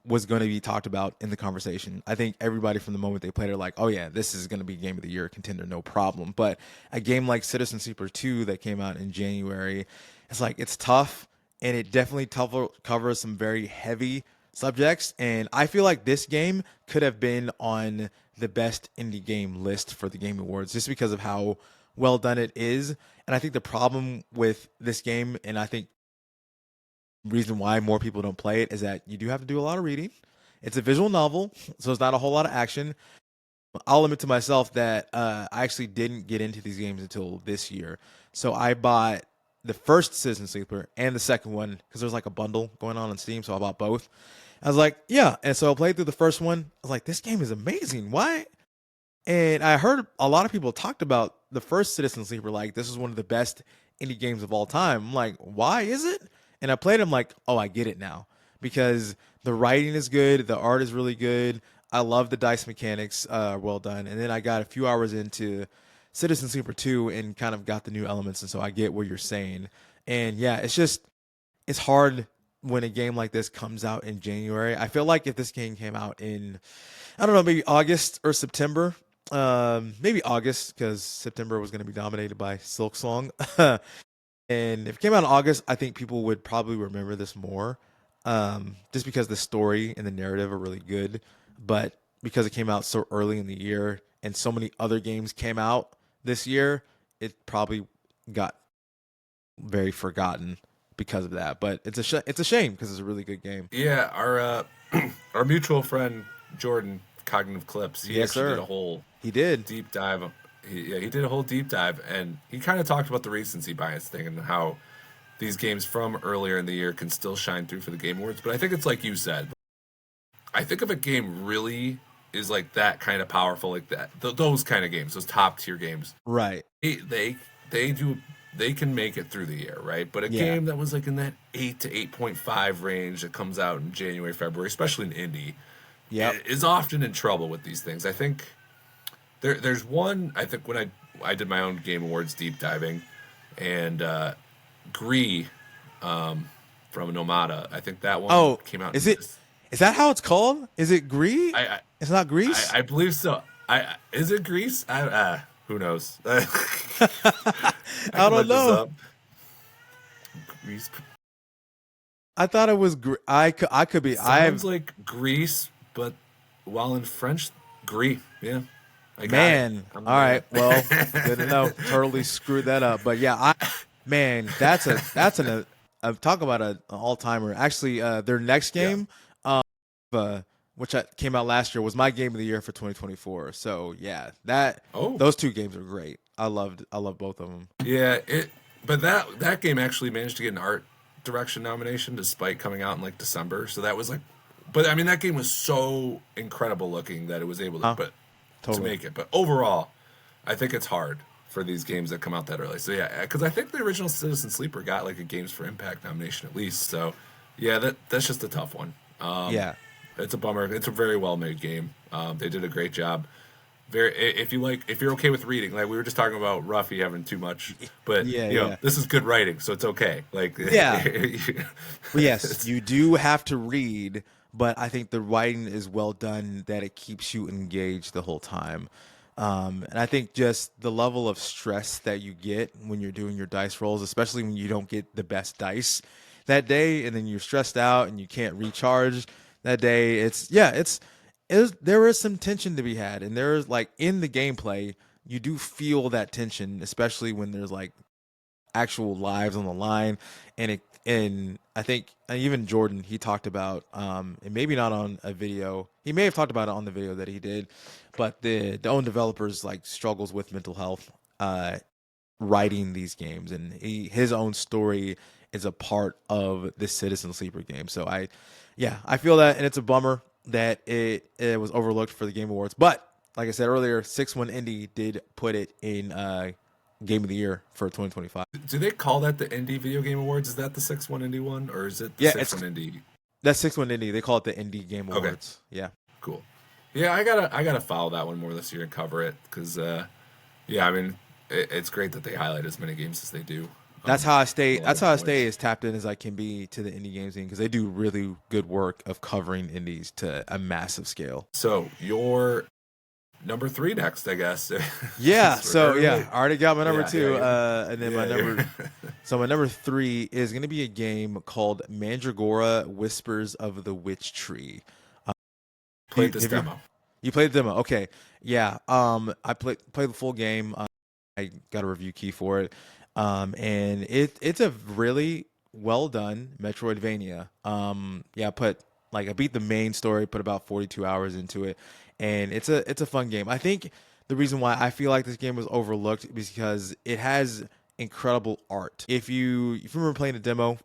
was going to be talked about in the conversation. I think everybody from the moment they played it, like, oh yeah, this is going to be game of the year contender, no problem. But a game like Citizen Sleeper 2 that came out in January, it's like it's tough, and it definitely covers some very heavy subjects. And I feel like this game could have been on the best indie game list for the Game Awards just because of how well done it is. And I think the problem with this game, and I think reason why more people don't play it, is that you do have to do a lot of reading. It's a visual novel, so it's not a whole lot of action. I'll admit to myself that I actually didn't get into these games until this year. So I bought the first Citizen Sleeper and the second one because there's like a bundle going on Steam. So I bought both. I was like, yeah. And so I played through the first one. I was like, this game is amazing. Why? And I heard a lot of people talked about the first Citizen Sleeper, like this is one of the best indie games of all time. I'm like, why is it? And I played them like, oh, I get it now. Because the writing is good, the art is really good. I love the dice mechanics, well done. And then I got a few hours into Citizen Sleeper 2 and kind of got the new elements, and so I get what you're saying. And yeah, it's hard when a game like this comes out in January. I feel like if this game came out in, I don't know, maybe August or September, maybe August because September was going to be dominated by Silk Song. And if it came out in August, I think people would probably remember this more, just because the story and the narrative are really good. But because it came out so early in the year and so many other games came out this year, it probably got very forgotten because of that. But it's a shame because it's a really good game. Yeah, our our mutual friend Jordan Cognitive Clips, he Yes, actually did sir. a whole He did. deep dive. He did a whole deep dive, and he kind of talked about the recency bias thing and how these games from earlier in the year can still shine through for the Game Awards. But I think it's like you said. I think if a game really is like that kind of powerful, like that, those kind of games, those top tier games, Right. they, they they do they can make it through the year, right? But a Yeah. game that was like in that 8 to 8.5 range that comes out in January, February, especially in indie, Yep. is often in trouble with these things. I think there's one. I think when I did my own Game Awards deep diving, and Gree from Nomada, I think that one Oh, came out is in it? this. Is that how it's called? Is it Gree? I It's not I, Grease. I believe so. I Is it Greece? Who knows? I I can don't look this know. up. Greece I thought it was. I could be. sounds I've like Greece, but while in French, Gris. Yeah, I got it. man. I'm All the right. Well, good to man. know. Totally screwed that up. But yeah, man, that's talk about an all timer. Actually, their next Yeah. game, uh, came out last year, was my game of the year for 2024. So yeah, Oh, those two games are great. I love both of them. yeah. But that game actually managed to get an art direction nomination despite coming out in like December. So that was like, but I mean that game was so incredible looking that it was able to, Huh? but to Totally. make it. But overall, I think it's hard for these games that come out that early. So yeah, because I think the original Citizen Sleeper got like a Games for Impact nomination at least. So yeah, that's just a tough one. Yeah. It's a bummer. It's a very well made game. They did a great job. If you're okay with reading, like we were just talking about Ruffy having too much, but Yeah, you know yeah. this is good writing, so it's okay. Like Yeah. Well, yes, it's, you do have to read, but I think the writing is well done that it keeps you engaged the whole time. And I think just the level of stress that you get when you're doing your dice rolls, especially when you don't get the best dice that day, and then you're stressed out and you can't recharge that day. There is some tension to be had, and there's like in the gameplay, you do feel that tension, especially when there's like actual lives on the line. And I think even Jordan, he talked about and maybe not on a video, he may have talked about it on the video that he did, but the own developers like struggles with mental health writing these games, and his own story is a part of this Citizen Sleeper game. So I feel that, and it's a bummer that it was overlooked for the Game Awards. But like I said earlier, 6-1 Indie did put it in Game of the Year for 2025. do they call that the Indie Video Game Awards? Is that the 6-1 Indie one, or is it the Yeah, 6-1 it's Indie? that's 6-1 Indie. They call it the Indie Game Okay, Awards. Yeah. cool. Yeah, I gotta follow that one more this year and cover it because yeah, I mean it's great that they highlight as many games as they do. That's how I A stay. lot That's of how I awards. stay as tapped in as I can be to the indie game scene because they do really good work of covering indies to a massive scale. So your number three next, I guess. Yeah. Since we're So early. yeah, I already got my number Yeah, yeah, two, and then my yeah. number. So my number three is going to be a game called Mandragora: Whispers of the Witch Tree. Played this Have you demo. you played the demo? Okay. Yeah. I played the full game. I got a review key for it. And it's a really well done Metroidvania. Yeah, I beat the main story, put about 42 hours into it, and it's a fun game. I think the reason why I feel like this game was overlooked is because it has incredible art. If you remember playing the demo,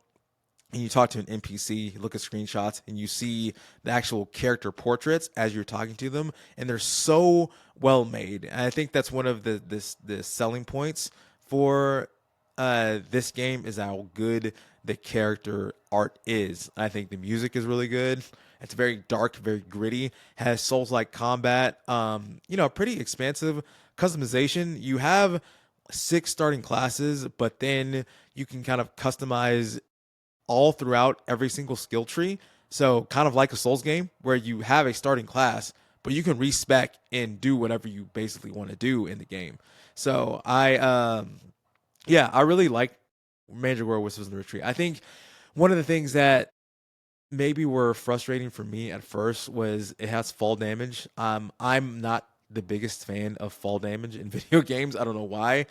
and you talk to an NPC, you look at screenshots, and you see the actual character portraits as you're talking to them, and they're so well made. And I think that's one of the selling points for this game is how good the character art is. I think the music is really good. It's very dark, very gritty. Has Souls-like combat. Pretty expansive customization. You have 6 starting classes, but then you can kind of customize all throughout every single skill tree. So kind of like a Souls game where you have a starting class, but you can respec and do whatever you basically want to do in the game. So I really like Mandragora Whispers in the Retreat. I think one of the things that maybe were frustrating for me at first was it has fall damage. I'm not the biggest fan of fall damage in video games. I don't know why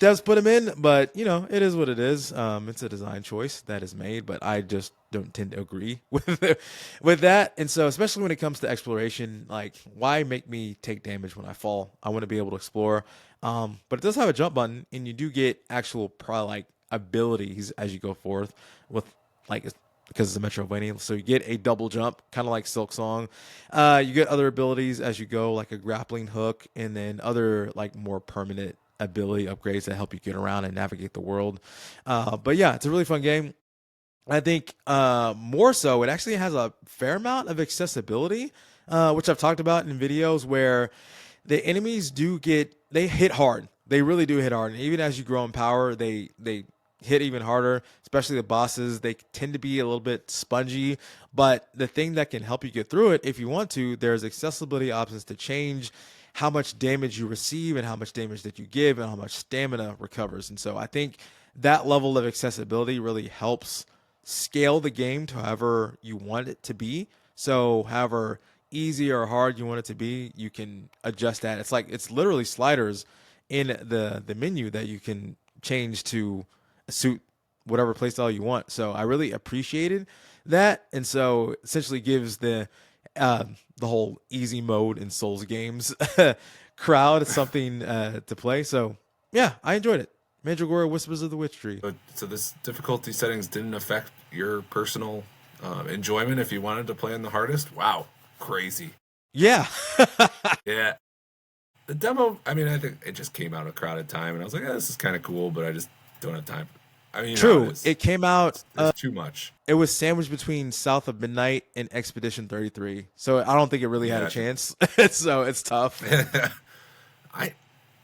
devs put them in, but it is what it is. It's a design choice that is made, but I just don't tend to agree with that. And so, especially when it comes to exploration, like why make me take damage when I fall? I want to be able to explore. But it does have a jump button, and you do get actual like abilities as you go forth with like because it's a Metroidvania. So you get a double jump, kind of like Silk Song. You get other abilities as you go, like a grappling hook, and then other like more permanent ability upgrades that help you get around and navigate the world. But yeah, it's a really fun game. I think more so, it actually has a fair amount of accessibility, which I've talked about in videos where the enemies they hit hard. They really do hit hard. And even as you grow in power, they hit even harder, especially the bosses. They tend to be a little bit spongy, but the thing that can help you get through it if you want to, there's accessibility options to change how much damage you receive and how much damage that you give and how much stamina recovers. And so I think that level of accessibility really helps scale the game to however you want it to be. So however easy or hard you want it to be, you can adjust that. It's literally sliders in the menu that you can change to suit whatever playstyle you want. So I really appreciated that, and so essentially gives the whole easy mode in Souls games crowd something to play. So yeah, I enjoyed it. Mandragora Whispers of the Witch Tree. So this difficulty settings didn't affect your personal enjoyment if you wanted to play on the hardest. Wow, crazy. Yeah. Yeah, The demo, I mean, I think it just came out at a crowded time, and I was like, this is kind of cool, but I just don't have time. I mean, you know how it True. is. It came out. It's too much. It was sandwiched between South of Midnight and Expedition 33, so I don't think it really had a Yeah, chance. So it's tough. I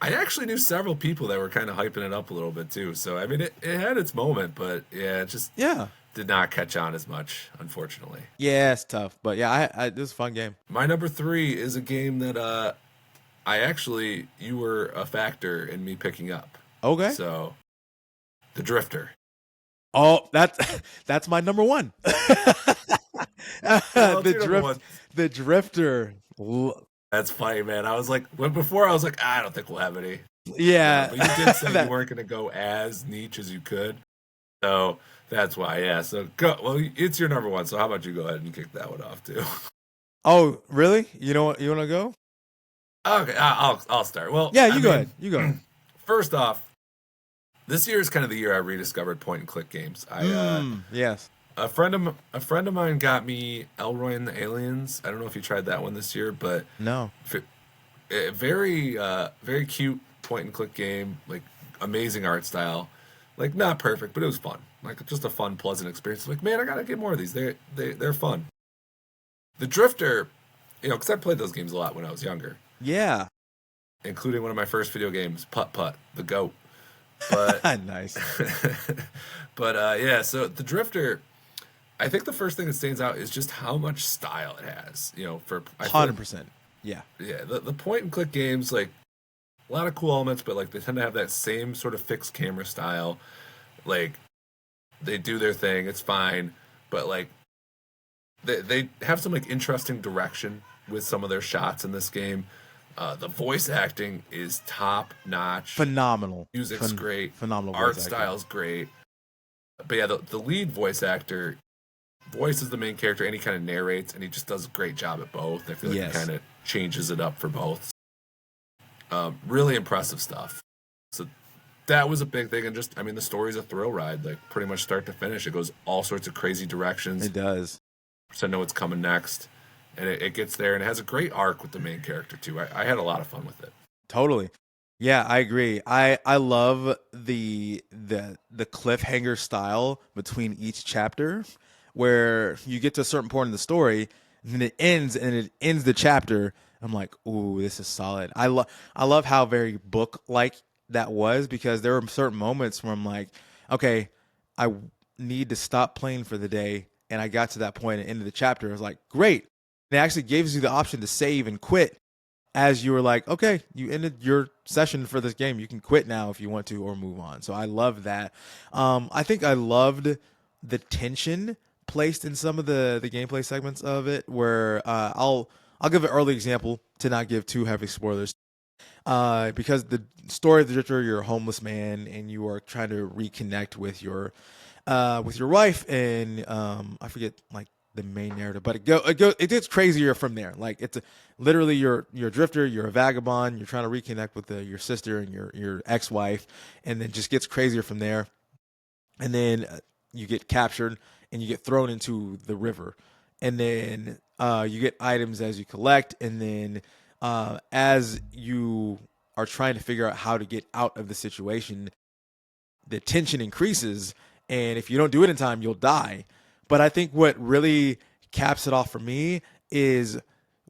I actually knew several people that were kind of hyping it up a little bit too. So I mean, it had its moment, but yeah, it just Yeah. did not catch on as much, unfortunately. Yeah, it's tough, but yeah, this is a fun game. My number three is a game that I actually you were a factor in me picking up. Okay. So the Drifter. Oh, that's my number one. Oh, it's the your number drift, one. the Drifter. That's funny, man. I was like, when before I was like, I don't think we'll have any. Yeah, But you did say you that, weren't going to go as niche as you could, so that's why. Yeah. So go. Well, it's your number one. So how about you go ahead and kick that one off too? oh, really? You know what? You want to go? Okay, I'll start. Well, Yeah, I you go mean, ahead. You go ahead. first off, this year is kind of the year I rediscovered point and click games. Yes. A friend of mine got me Elroy and the Aliens. I don't know if you tried that one this year, but No. very cute point and click game, like amazing art style, like not perfect, but it was fun, like just a fun, pleasant experience. Like, man, I gotta get more of these. They're fun. The Drifter, because I played those games a lot when I was younger, Yeah. including one of my first video games, Putt Putt, the goat. But Nice. but yeah, so the Drifter, I think the first thing that stands out is just how much style it has. For I feel like 100%. Yeah. yeah, the point and click games, like a lot of cool elements, but like they tend to have that same sort of fixed camera style. Like they do their thing, it's fine, but like they have some like interesting direction with some of their shots in this game. The voice acting is top notch. Phenomenal. Music's great. Phenomenal Art voice acting. style's great. But yeah, the lead voice actor voices the main character and he kind of narrates and he just does a great job at both. I feel like Yes. he kind of changes it up for both. Really impressive stuff. So that was a big thing, and just I mean the story's a thrill ride, like pretty much start to finish. It goes all sorts of crazy directions. It does. So know what's coming next, and it gets there, and it has a great arc with the main character too. I had a lot of fun with it. Totally. Yeah, I agree. I love the cliffhanger style between each chapter where you get to a certain point in the story and then it ends the chapter. I'm like, "Ooh, this is solid." I love how very book like that was because there were certain moments where I'm like, "Okay, I need to stop playing for the day." And I got to that point at the end of the chapter. I was like, "Great." It actually gives you the option to save and quit as you were like, okay, you ended your session for this game. You can quit now if you want to or move on. So I love that. I think I loved the tension placed in some of the gameplay segments of it where I'll give an early example to not give too heavy spoilers. Because the story of the Drifter, you're a homeless man and you are trying to reconnect with your wife and I forget like the main narrative, but it gets crazier from there. Like literally you're a drifter, you're a vagabond, you're trying to reconnect with your sister and your ex-wife, and then just gets crazier from there. And then you get captured and you get thrown into the river, and then you get items as you collect, and then as you are trying to figure out how to get out of the situation, the tension increases, and if you don't do it in time, you'll die. But I think what really caps it off for me is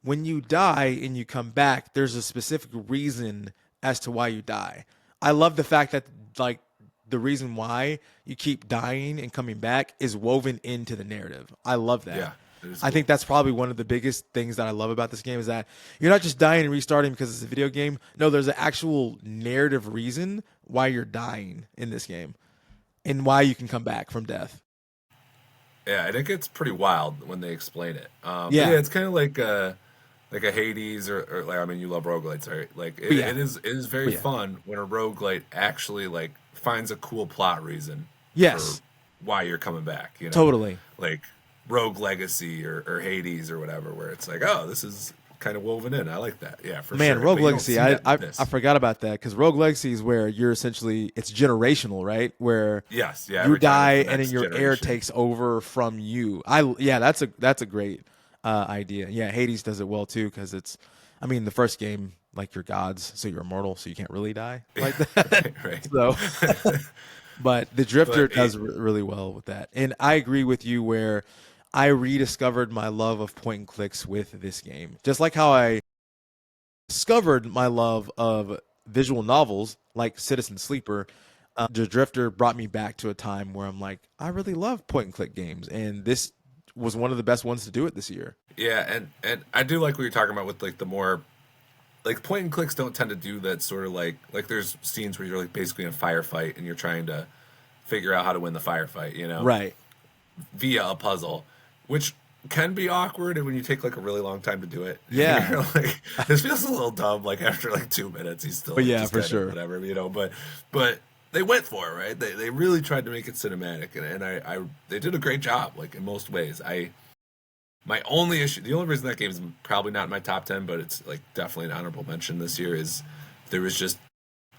when you die and you come back, there's a specific reason as to why you die. I love the fact that like the reason why you keep dying and coming back is woven into the narrative. I love that. Yeah, it is I cool. think that's probably one of the biggest things that I love about this game is that you're not just dying and restarting because it's a video game. No, there's an actual narrative reason why you're dying in this game and why you can come back from death. Yeah, and it gets pretty wild when they explain it. Yeah. Yeah, it's kind of like a Hades or like I mean you love roguelites, right? Like Yeah. it is very Yeah. fun when a roguelite actually like finds a cool plot reason Yes. for why you're coming back, Totally. Like Rogue Legacy or Hades or whatever, where it's like, oh, this is kind of woven in. I like that. Yeah, for Man, sure. Rogue But you don't Legacy, see I, that I in this. I forgot about that because Rogue Legacy is where you're essentially it's generational, right? Where Yes, yeah. you every time die it's the and then next your heir generation. takes over from you. Yeah, that's a great idea. Yeah, Hades does it well too because it's, I mean, the first game like you're gods, so you're immortal, so you can't really die like Yeah, that. right, right. So, but the Drifter But does really well with that. And I agree with you where I rediscovered my love of point and clicks with this game. Just like how I discovered my love of visual novels like Citizen Sleeper, the Drifter brought me back to a time where I'm like, I really love point and click games, and this was one of the best ones to do it this year. yeah, and I do like what you're talking about with like the more like point and clicks don't tend to do that sort of like there's scenes where you're like basically in a firefight and you're trying to figure out how to win the firefight, you know, Right. via a puzzle, which can be awkward and when you take like a really long time to do it. Yeah. You're like this feels a little dumb, like after like 2 minutes he's still But like yeah, just for kind of sure. whatever, you know, but they went for it, right? They really tried to make it cinematic and I they did a great job, like in most ways. My only issue, the only reason that game is probably not in my top 10, but it's like definitely an honorable mention this year, is there was just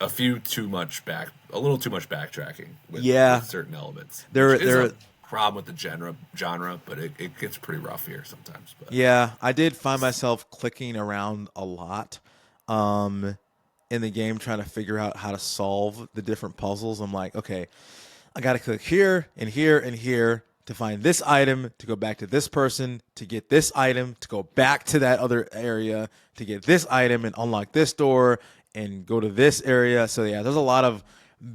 a little too much backtracking with Yeah. certain elements, which There is a there problem with the genre, but it gets pretty rough here sometimes. But Yeah, I did find myself clicking around a lot um in the game trying to figure out how to solve the different puzzles. I'm like, okay, I got to click here and here and here to find this item, to go back to this person, to get this item, to go back to that other area, to get this item and unlock this door and go to this area. So yeah, there's a lot of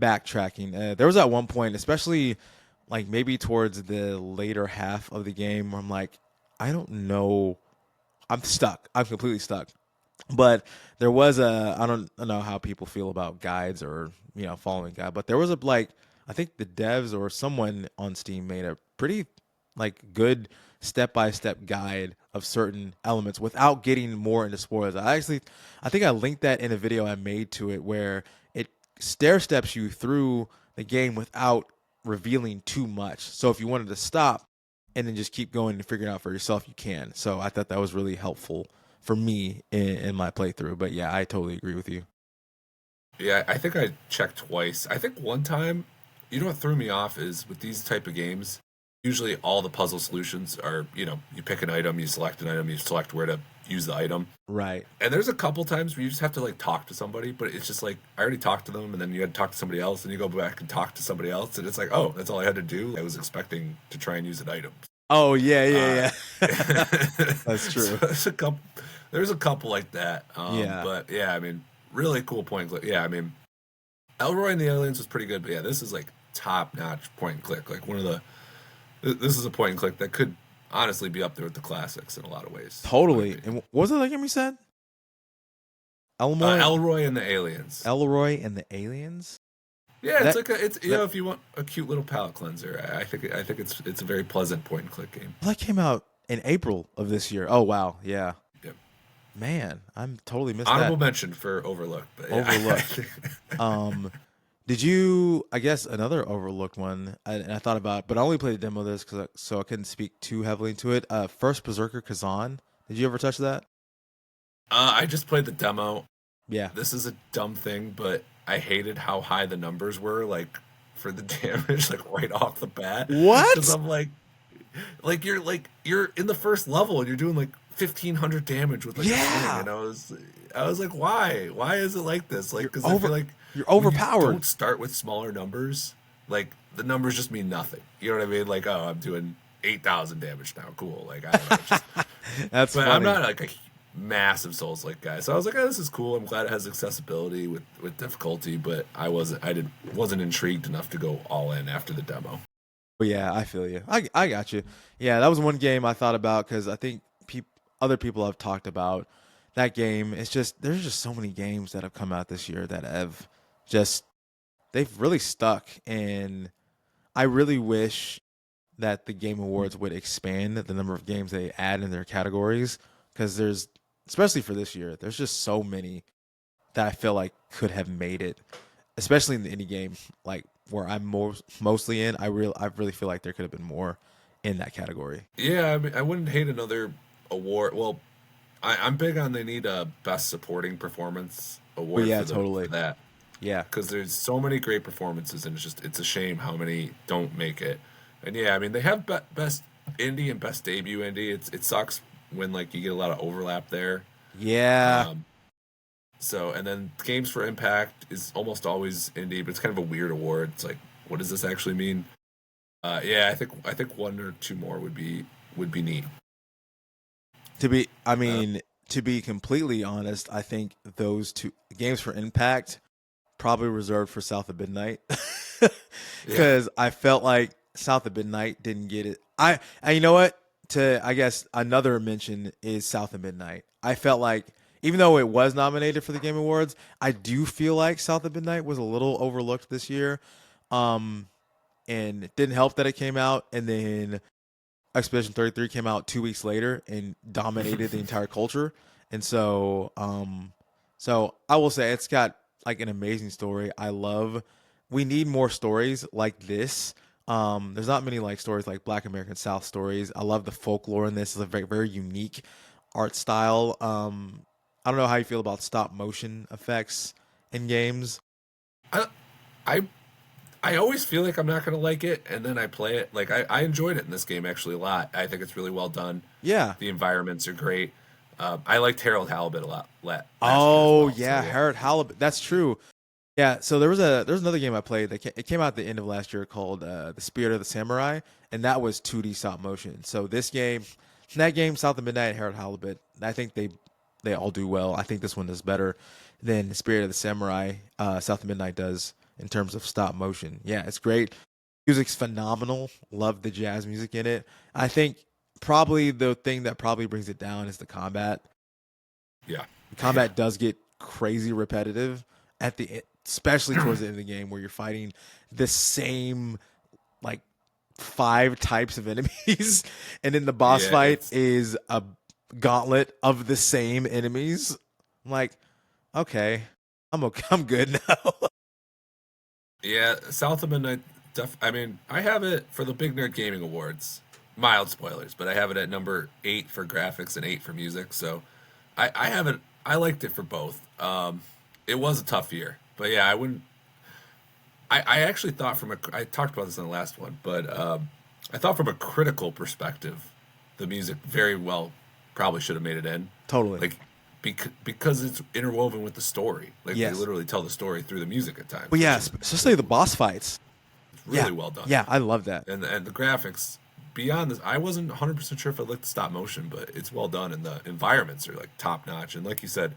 backtracking. There was at one point, especially like maybe towards the later half of the game, where I'm like, I don't know, I'm stuck. I'm completely stuck. But there was I don't know how people feel about guides or following guide, but there was a like I think the devs or someone on Steam made a pretty like good step by step guide of certain elements without getting more into spoilers. I think I linked that in a video I made to it where it stair steps you through the game without revealing too much. So if you wanted to stop and then just keep going and figure it out for yourself, you can. So I thought that was really helpful for me in my playthrough. But yeah, I totally agree with you. yeah, I think I checked twice. I think one time, you know what threw me off is with these type of games, usually all the puzzle solutions are, you know, you pick an item, you select an item, you select where to use the item. Right. And there's a couple times where you just have to like talk to somebody, but it's just like I already talked to them, and then you had to talk to somebody else, and you go back and talk to somebody else, and it's like, oh, that's all I had to do. I was expecting to try and use an item. Oh yeah, Uh, yeah, yeah. That's so true. there's a couple like that. Yeah. But yeah, I mean, really cool point and click. Yeah, I mean, Elroy and the Aliens was pretty good, but yeah, this is like top notch point and click. Like one of the this is a point and click that could honestly be up there with the classics in a lot of ways, in my Totally. opinion. And what was it like we said? Elmore, Elroy and the Aliens. Elroy, and the Aliens. Yeah, it's That like it's you that know if you want a cute little palate cleanser, I think it's a very pleasant point and click game. that came out in April of this year. Oh wow, yeah. Yep. Man, I'm totally missed that. Honorable mention for Overlooked, but yeah, Overlooked. Um, did you? I guess another overlooked one. And I thought about, but I only played the demo of this so I couldn't speak too heavily into it. First Berserker Kazan. Did you ever touch that? I just played the demo. Yeah. This is a dumb thing, but I hated how high the numbers were, like for the damage, like right off the bat. Because What? I'm like you're in the first level and you're doing like 1,500 damage with like a swing, Yeah. and I was like, why? Why is it like this? Like, You're because I feel over. like You're when you overpowered. don't start with smaller numbers, like the numbers just mean nothing. You know what I mean? Like, oh, I'm doing 8,000 damage now. Cool. Like, I don't know. It's just, That's but I'm funny. not like a massive Souls like guy. So I was like, oh, this is cool. I'm glad it has accessibility with difficulty, but wasn't intrigued enough to go all in after the demo. But yeah, I feel you. I got you. Yeah, that was one game I thought about because I think other people have talked about that game. It's just there's just so many games that have come out this year that have just they've really stuck, and I really wish that the Game Awards would expand the number of games they add in their categories because there's especially for this year, there's just so many that I feel like could have made it, especially in the indie game, like where I'm mostly in. I really feel like there could have been more in that category. Yeah, I mean, I wouldn't hate another award. Well, I'm big on they need a best supporting performance But award yeah, for totally. that Yeah, because there's so many great performances and it's a shame how many don't make it. And yeah, I mean they have best indie and best debut indie. It sucks when like you get a lot of overlap there. yeah, Um, So, and then Games for Impact is almost always indie, but it's kind of a weird award. It's like, what does this actually mean? Yeah, I think one or two more would be neat. I Uh, mean, to be completely honest, I think those two games for Impact probably reserved for South of Midnight, yeah, because I felt like South of Midnight didn't get it. And you know what? I guess another mention is South of Midnight. I felt like even though it was nominated for the Game Awards, I do feel like South of Midnight was a little overlooked this year. Um, and it didn't help that it came out and then Expedition 33 came out 2 weeks later and dominated the entire culture. And so I will say it's got like an amazing story. We need more stories like this. There's not many like stories like Black American South stories. I love the folklore in this. It's a very, very unique art style. I don't know how you feel about stop motion effects in games. I I I always feel like I'm not gonna like it, and then I play it. Like I enjoyed it in this game actually a lot. I think it's really well done. Yeah. The environments are great. I liked Harold Halibut a lot last year as Oh well. So yeah, yeah, Harold Halibut. That's true. Yeah, so there's another game I played it came out at the end of last year called The Spirit of the Samurai, and that was 2D stop motion. So that game, South of Midnight, Harold Halibut, I think they all do well. I think this one does better than The Spirit of the Samurai, South of Midnight does in terms of stop motion. Yeah, it's great. Music's phenomenal. Love the jazz music in it. I think probably the thing that probably brings it down is the combat. yeah, The yeah, combat does get crazy repetitive especially towards the end of the game where you're fighting the same like 5 types of enemies, and then the boss yeah. fight It's is a gauntlet of the same enemies. I'm like, okay, I'm okay, I'm good now. yeah. South of Midnight. I mean, I have it for the Big Nerd Gaming Awards. Mild spoilers, but I have it at number 8 for graphics and 8 for music. So I have it. I liked it for both. It was a tough year, but yeah, I wouldn't. I actually thought I talked about this in the last one, but I thought from a critical perspective, the music very well probably should have made it in, Totally. like because it's interwoven with the story. Like they Yes. literally tell the story through the music at But times, which yeah, is especially the boss fights. Yeah. really well done. Yeah, I love that. And the graphics beyond this, I wasn't 100% sure if I liked the stop motion, but it's well done, and the environments are like top notch. And like you said,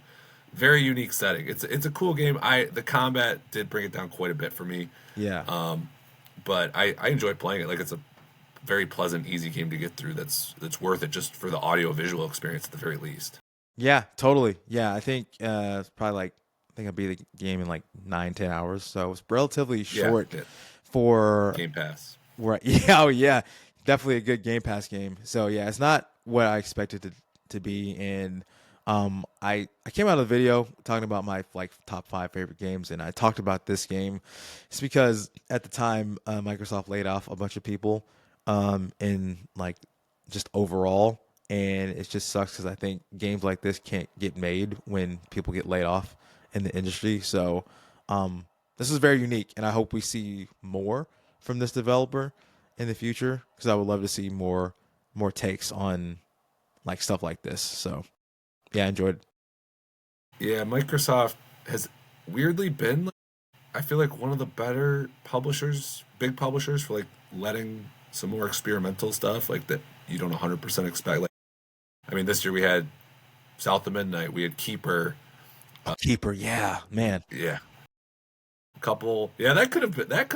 very unique setting. It's a cool game. The combat did bring it down quite a bit for me. Yeah. But I enjoyed playing it. Like it's a very pleasant, easy game to get through. That's worth it just for the audio visual experience at the very least. Yeah, totally. Yeah, I think it's probably like I think I beat the game in like 9-10 hours, so it's relatively Yeah, short yeah. for Game Pass. where. Yeah, oh yeah, definitely a good Game Pass game. So yeah, it's not what I expected to be. And I came out of the video talking about my like top 5 favorite games, and I talked about this game. It's because at the time Microsoft laid off a bunch of people, in like just overall, and it just sucks because I think games like this can't get made when people get laid off in the industry. So this is very unique, and I hope we see more from this developer in the future because I would love to see more takes on like stuff like this. So yeah, I enjoyed it. Yeah, Microsoft has weirdly been, like, I feel like one of the better publishers, big publishers for like letting some more experimental stuff like that you don't 100% expect. Like, I mean, this year we had South of Midnight, we had Keeper. A keeper, yeah, man. Yeah, couple. Yeah, that could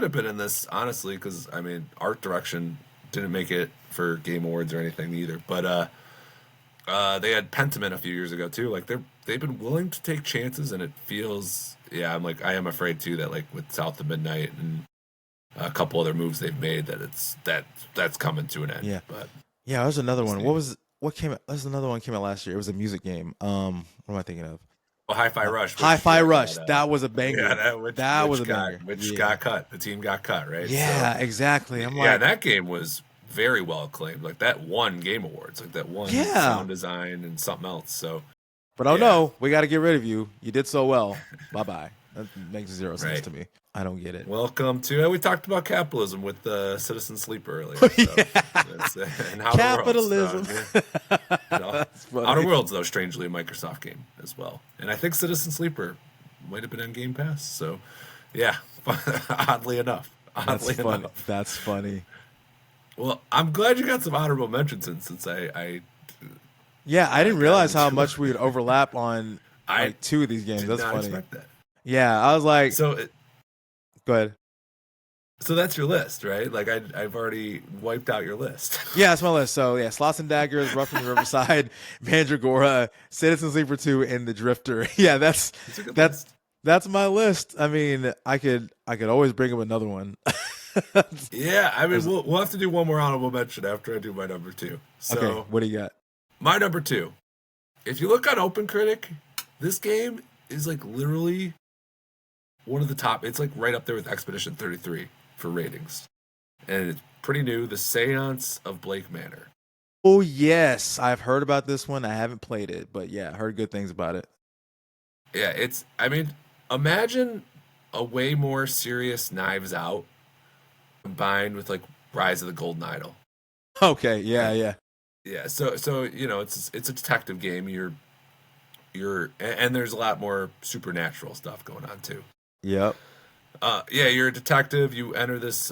have been in this honestly, because I mean, art direction didn't make it for Game Awards or anything either. But they had Pentiment a few years ago too. Like they've been willing to take chances, and it feels. Yeah, I am afraid too that like with South of Midnight and a couple other moves they've made that's coming to an end. Yeah, But yeah. There's another we'll one. see. What came? There's another one came out last year. It was a music game. What am I thinking of? Well, Hi-Fi Rush, which Hi-Fi yeah Rush. got That was a yeah, banger. that which That was which a got banger. which Yeah, got cut. The team got cut, right? So yeah, exactly. I'm yeah, like, that game was very well acclaimed. Like that won Game Awards. Like that won yeah. sound design and something else. So But oh yeah, no, we got to get rid of you. You did so well. Bye bye. That makes zero sense right. to me. I don't get it. Welcome to. We talked about capitalism with Citizen Sleeper earlier. So Yeah. that's, and how the world's Capitalism. yeah, it all That's Outer funny. Worlds, though, strangely a Microsoft game as well, and I think Citizen Sleeper might have been on Game Pass. So, yeah, oddly enough, That's oddly funny. enough. That's funny. Well, I'm glad you got some honorable mentions in, since I Yeah, I didn't got realize how into much we would overlap on I like two of these games. did That's not funny. expect that. Yeah, I was like, So go ahead. so that's your list, right? Like I've already wiped out your list. Yeah, that's my list. So yeah, Slots and Daggers, Rough from the Riverside, Mandragora, Citizen Sleeper 2, and The Drifter. Yeah, It's a good that's list. that's my list. I mean, I could always bring up another one. Yeah, I mean There's- we'll have to do one more honorable mention after I do my number two. okay, So what do you got? my number two. If you look on OpenCritic, this game is like literally one of the top. It's like right up there with Expedition 33 for ratings, and it's pretty new. The Seance of Blake Manor. Oh yes, I've heard about this one. I haven't played it, but yeah, I heard good things about it. Yeah, it's. I mean, imagine a way more serious Knives Out combined with like Rise of the Golden Idol. Okay, yeah, Like, yeah. yeah, so it's a detective game. And there's a lot more supernatural stuff going on too. Yep. Yeah, you're a detective. You enter this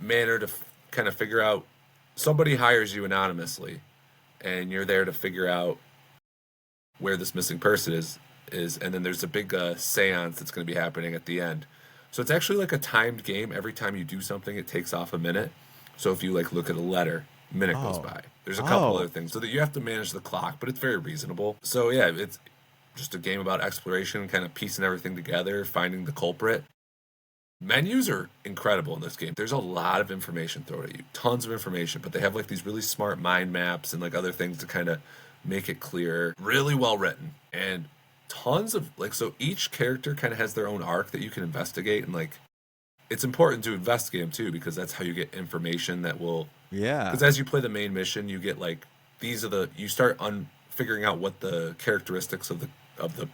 manor to kind of figure out. Somebody hires you anonymously, and you're there to figure out where this missing person is, and then there's a big seance that's going to be happening at the end. So it's actually like a timed game. Every time you do something, it takes off a minute. So if you like look at a letter, a minute goes Oh. by. There's a couple Oh. other things so that you have to manage the clock, but it's very reasonable. So yeah, it's just a game about exploration, kind of piecing everything together, finding the culprit. Menus are incredible in this game. There's a lot of information thrown at you, tons of information, but they have like these really smart mind maps and like other things to kind of make it clear. Really well written, and tons of like, so each character kind of has their own arc that you can investigate, and like it's important to investigate them too because that's how you get information that will, Yeah. because as you play the main mission, you get like you start figuring out what the characteristics of the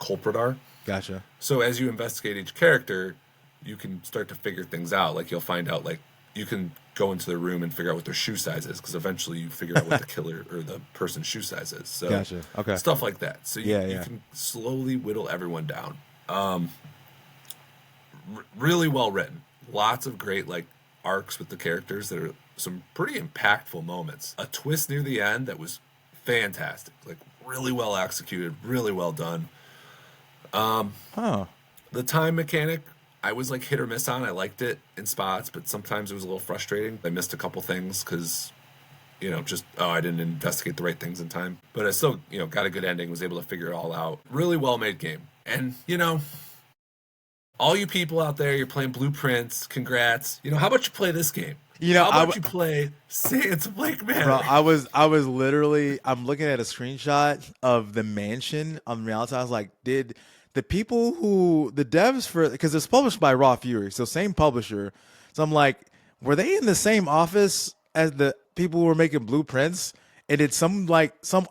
culprit are. Gotcha. So as you investigate each character, you can start to figure things out. Like you'll find out, like you can go into their room and figure out what their shoe size is, because eventually you figure out what the killer or the person's shoe size is. So Gotcha. Okay. stuff like that. So Yeah, you yeah. can slowly whittle everyone down. Really well written. Lots of great like arcs with the characters that are some pretty impactful moments. A twist near the end that was fantastic. Like really well executed, really well done. Oh. The time mechanic, I was like hit or miss on. I liked it in spots, but sometimes it was a little frustrating. I missed a couple things because, just, I didn't investigate the right things in time. But I still, got a good ending, was able to figure it all out. Really well made game. And, all you people out there, you're playing Blueprints, congrats. How about you play this game? How about you play Sans Blake Manor? Bro, I was literally, I'm looking at a screenshot of the mansion on reality. I was like, did the devs for, because it's published by Raw Fury, so same publisher. So I'm like, were they in the same office as the people who were making Blueprints? And did some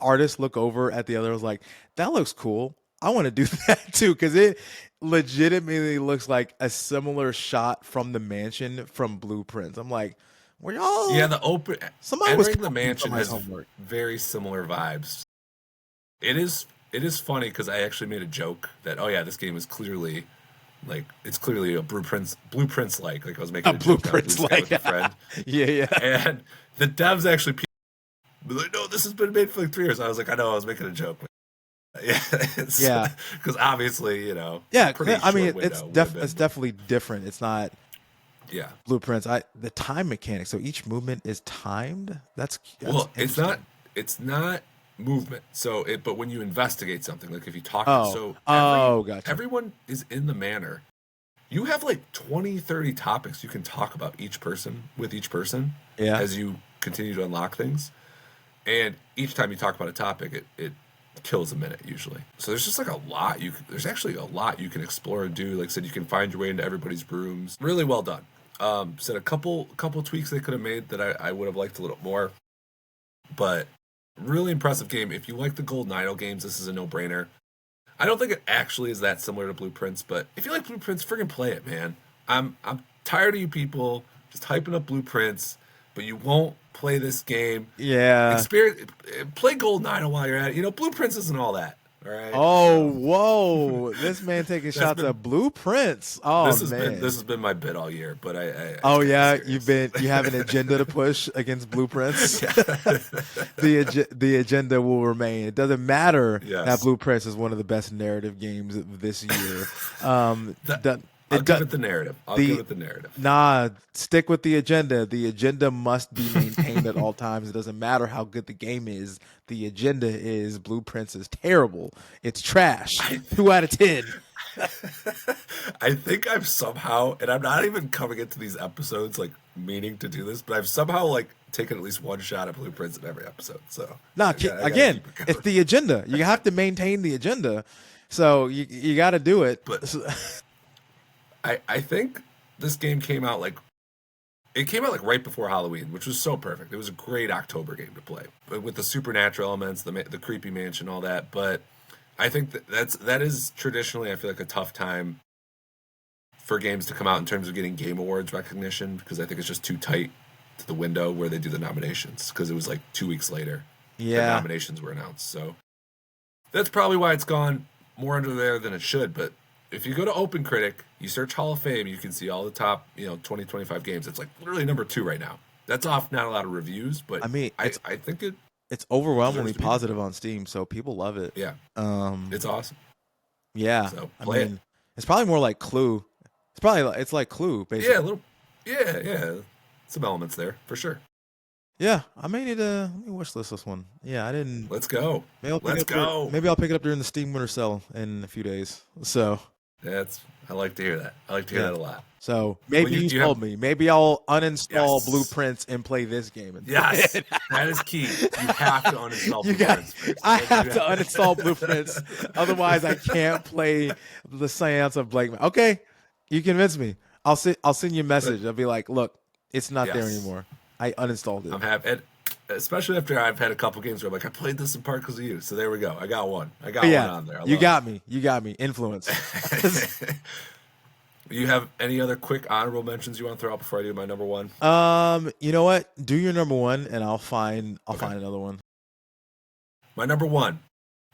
artist look over at the other, was like, that looks cool, I want to do that too, because it legitimately looks like a similar shot from the mansion from Blueprints. I'm like, were y'all? Yeah, Somebody was entering the copying mansion somebody's has homework. very similar vibes. It is funny because I actually made a joke that, oh yeah, this game is clearly it's clearly a blueprints like I was making a joke on Blue Blueprints Sky with a friend. Yeah, yeah. And the devs actually be like, no, this has been made for like 3 years. I was like, I know, I was making a joke. Yeah, Yeah. because obviously, Yeah, pretty I mean, short it's window would've it's been- definitely different. It's not yeah. Blueprints. The time mechanic. So each movement is timed. That's Well, it's interesting. not movement. But when you investigate something, like if you talk, Oh. Gotcha. everyone is in the manor. You have like 20, 30 topics you can talk about with each person Yeah. as you continue to unlock things. And each time you talk about a topic, it kills a minute usually. So there's just like there's actually a lot you can explore and do. Like I said, you can find your way into everybody's rooms. Really well done. Said a couple tweaks they could have made that I would have liked a little more. But really impressive game. If you like the Golden Idol games, this is a no-brainer. I don't think it actually is that similar to Blueprints, but if you like Blueprints, friggin' play it, man. I'm tired of you people just hyping up Blueprints but you won't play this game. Yeah. Experience, play GoldenEye while you're at it. You know, Blueprints isn't all that. All right, Oh, so whoa. This man taking that's shots been at blueprints. Oh this man. has been my bit all year, but I Oh take it yeah, serious. you have an agenda to push against blueprints. Yeah. The agenda will remain. It doesn't matter that Yes. Blueprints is one of the best narrative games of this year. That, I'll It give does it the narrative. I'll give the it the narrative. Nah, stick with the agenda. The agenda must be maintained at all times. It doesn't matter how good the game is. The agenda is Blueprints is terrible. It's trash. I 2 out of 10. I think I've somehow, and I'm not even coming into these episodes like meaning to do this, but I've somehow like taken at least one shot at Blueprints in every episode. So Nah, I gotta again, keep it it's going. the agenda. You have to maintain the agenda. So you got to do it. But I think this game came out like it came out like right before Halloween, which was so perfect. It was a great October game to play, but with the supernatural elements, the creepy mansion, all that. But I think that is traditionally I feel like a tough time for games to come out in terms of getting Game Awards recognition because I think it's just too tight to the window where they do the nominations because it was like 2 weeks later the Yeah. nominations were announced. So that's probably why it's gone more under there than it should. But if you go to OpenCritic, you search Hall of Fame, you can see all the top 2025 games. It's like literally number 2 right now. That's off not a lot of reviews, but I mean, I think it it's overwhelmingly deserves to be. positive on Steam, so people love it. Yeah, Um, it's awesome. yeah. So I play it. mean, it's probably more like Clue. It's like Clue, Yeah, a basically. little. Yeah. Some elements there for sure. Yeah, I may need to let me wish list this one. Yeah, I didn't. Let's go. Maybe I'll pick it Let's up. go. Maybe I'll pick it up during the Steam Winter Sale in a few days. So I like to hear that. I like to hear yeah. that a lot. So maybe Well, you do you told have me. Maybe I'll uninstall yes. Blueprints and play this game Yes, instead. that is key. You have to uninstall You got. Blueprints first. I Like, have to uninstall Blueprints, otherwise I can't play the Seance of Blake. Okay, you convinced me. I'll send you a but message. I'll be like, look, it's not there yes, anymore. I uninstalled it. I'm happy. And especially after I've had a couple games where I'm like, I played this in part because of you. So there we go. I got one. I got But one yeah, on there. I you love got me. You got me. Influence. it. You have any other quick honorable mentions you want to throw out before I do my number one? You know what? Do your number one, and I'll Okay. find another one. My number one.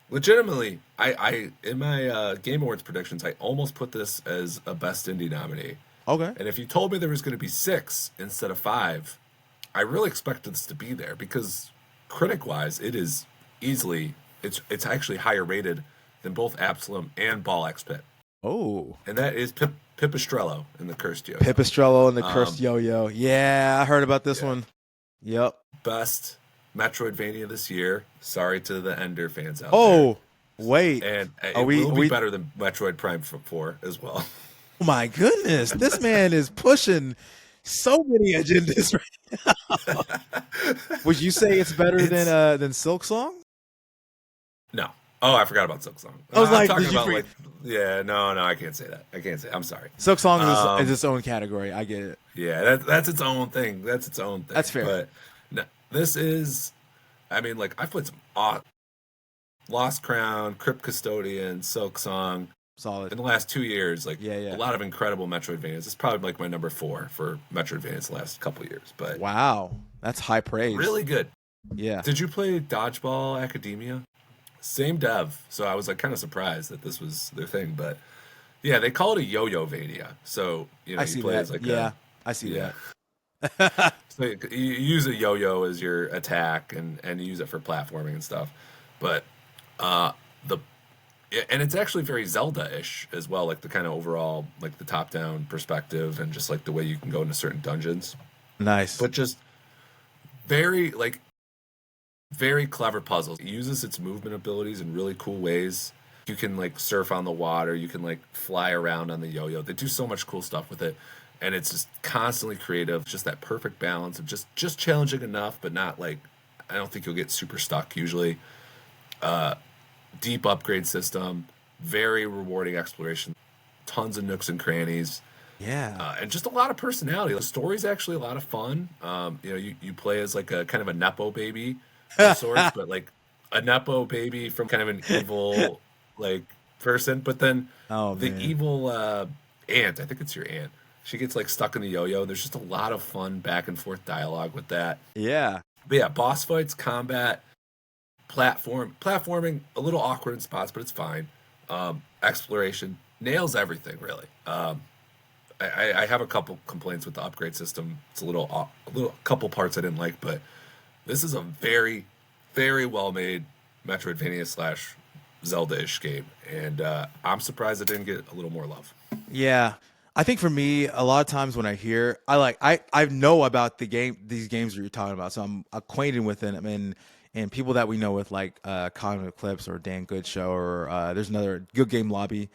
Legitimately, I in my Game Awards predictions, I almost put this as a best indie nominee. Okay. And if you told me there was going to be 6 instead of 5, I really expected this to be there because critic-wise, it is easily it's actually higher rated than both Absalom and Ball X Pit, Oh, and that is Pipistrello in the Cursed Yo-Yo. Pipistrello and the Cursed Um, Yo-Yo. Yeah, I heard about this yeah, one. Yep. best Metroidvania this year. Sorry to the Ender fans out there, Oh, wait. and Are it we? will Are be we? better than Metroid Prime 4 as well. Oh my goodness, this man is pushing so many agendas. Would you say it's better It's than Silk Song? no. Oh, I forgot about Silk Song. I was I'm like, talking did you about forget? like yeah, no, I can't say that. I can't say. I'm sorry. Silk Song is Um, its own category. I get it. Yeah, that's its own thing. That's its own thing. That's fair. But no, this is, I mean, like I've played some Lost Crown, Crypt Custodian, Silk Song Solid. in the last 2 years. Like Yeah, a yeah. lot of incredible Metroidvanias. It's probably like my number 4 for Metroidvanias the last couple of years. But Wow, that's high praise. really good. Yeah. Did you play Dodgeball Academia? Same dev, so I was like kind of surprised that this was their thing. But yeah, they call it a Yo-Yo Vania. So I you see play that. as like Yeah, a I see yeah. that. So you use a yo-yo as your attack, and you use it for platforming and stuff. But the and it's actually very Zelda-ish as well, like the kind of overall like the top-down perspective and just like the way you can go into certain dungeons. Nice. But just very like very clever puzzles. It uses its movement abilities in really cool ways. You can like surf on the water, you can like fly around on the yo-yo. They do so much cool stuff with it. And it's just constantly creative, just that perfect balance of just challenging enough, but not like I don't think you'll get super stuck usually. Deep upgrade system, very rewarding exploration, tons of nooks and crannies, Yeah. and just a lot of personality. The story's actually a lot of fun. You play as like a kind of a nepo baby of sorts, but like a nepo baby from kind of an evil like person. But then Oh the man. evil aunt, I think it's your aunt. She gets like stuck in the yo-yo. There's just a lot of fun back and forth dialogue with that. Yeah. But yeah, boss fights, combat, platforming, a little awkward in spots, but it's fine. Exploration nails everything really. I have a couple complaints with the upgrade system. It's a couple parts I didn't like, but this is a very, very well made Metroidvania slash Zelda-ish game, and I'm surprised it didn't get a little more love. Yeah. I think for me, a lot of times when I hear, I know about these games that you're talking about, so I'm acquainted with them, and people that we know with like Cognitive Clips or Dan Good Show or there's another Good Game Lobby,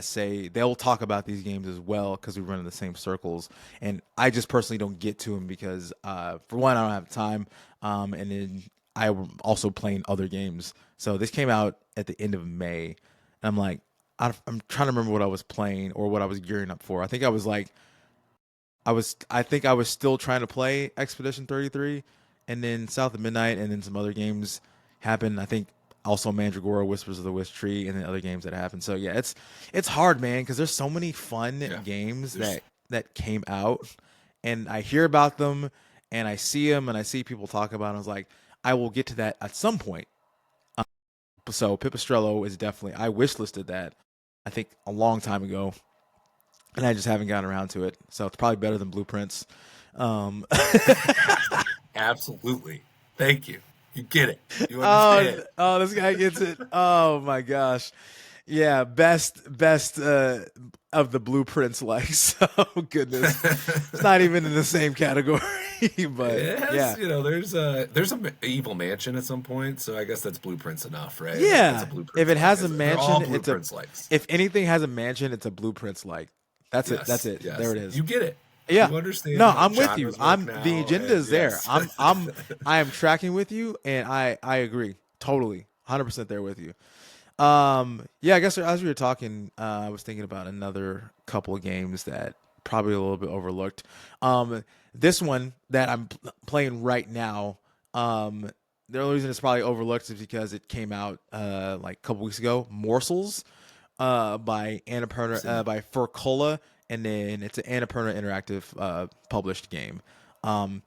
say they'll talk about these games as well because we run in the same circles, and I just personally don't get to them because for one, I don't have time, and then I'm also playing other games. So this came out at the end of May, and I'm like, I'm trying to remember what I was playing or what I was gearing up for. I think I was still trying to play Expedition 33 and then South of Midnight and then some other games happened. I think also Mandragora, Whispers of the Wisp Tree, and then other games that happened. So yeah, it's hard, man, because there's so many fun Yeah, games there's that came out, and I hear about them and I see them and I see people talk about them. I was like, I will get to that at some point. So Pipistrello is definitely I wishlisted that I think a long time ago, and I just haven't gotten around to it. So it's probably better than Blueprints. Um, absolutely. Thank you. You get it. You oh, understand. oh, this guy gets it. Oh my gosh, yeah, best of the Blueprints likes. Oh goodness, it's not even in the same category, but It has, yeah, there's a evil mansion at some point, so I guess that's blueprints enough, right? That's a yeah. If blueprints it like. has a They're all mansion, it's a blueprints likes. if anything has a mansion, it's a Blueprints like. That's it. That's Yes, it. There yes. it is. You get it. Yeah. You understand No, how I'm with you. genres work I'm the now, agenda and is there. yes. I am tracking with you and I agree. Totally. 100% there with you. Yeah, I guess as we were talking, I was thinking about another couple of games that probably a little bit overlooked. This one that I'm playing right now, the only reason it's probably overlooked is because it came out like a couple weeks ago. Morsels, by I've Annapurna, seen that. by Furcola, and then it's an Annapurna Interactive published game. Um,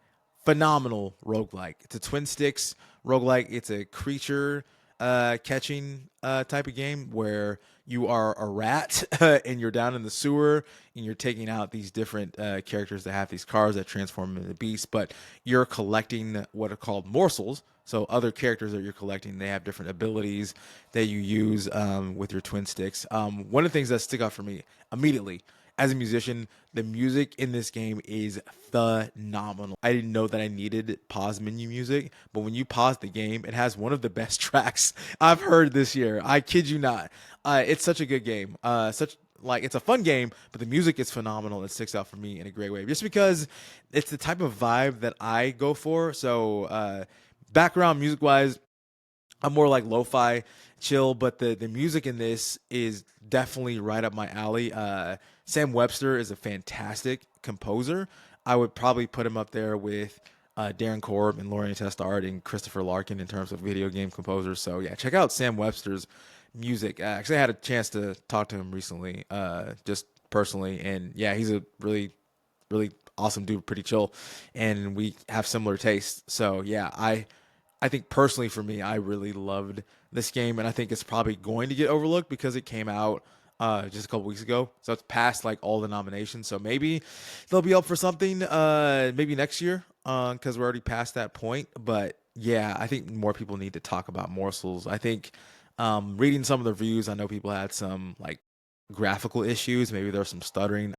Phenomenal roguelike. It's a twin sticks roguelike. It's a creature catching type of game where you are a rat and you're down in the sewer and you're taking out these different characters that have these cars that transform into beasts, but you're collecting what are called morsels. So other characters that you're collecting, they have different abilities that you use with your twin sticks. One of the things that stick out for me immediately as a musician, the music in this game is phenomenal. I didn't know that I needed pause menu music, but when you pause the game, it has one of the best tracks I've heard this year. I kid you not. It's such a good game. Such like it's a fun game, but the music is phenomenal. It sticks out for me in a great way, just because it's the type of vibe that I go for. So background music wise, I'm more like lo-fi chill, but the music in this is definitely right up my alley. Sam Webster is a fantastic composer. I would probably put him up there with Darren Korb and Lorraine Testard and Christopher Larkin in terms of video game composers. So yeah, check out Sam Webster's music. Actually, I had a chance to talk to him recently, just personally, and yeah, he's a really awesome dude, pretty chill, and we have similar tastes. So yeah, I think personally for me, I really loved this game, and I think it's probably going to get overlooked because it came out just a couple weeks ago, so it's past like all the nominations. So maybe they'll be up for something maybe next year because we're already past that point. But yeah, I think more people need to talk about Morsels. I think reading some of the reviews, I know people had some like graphical issues. Maybe there's some stuttering.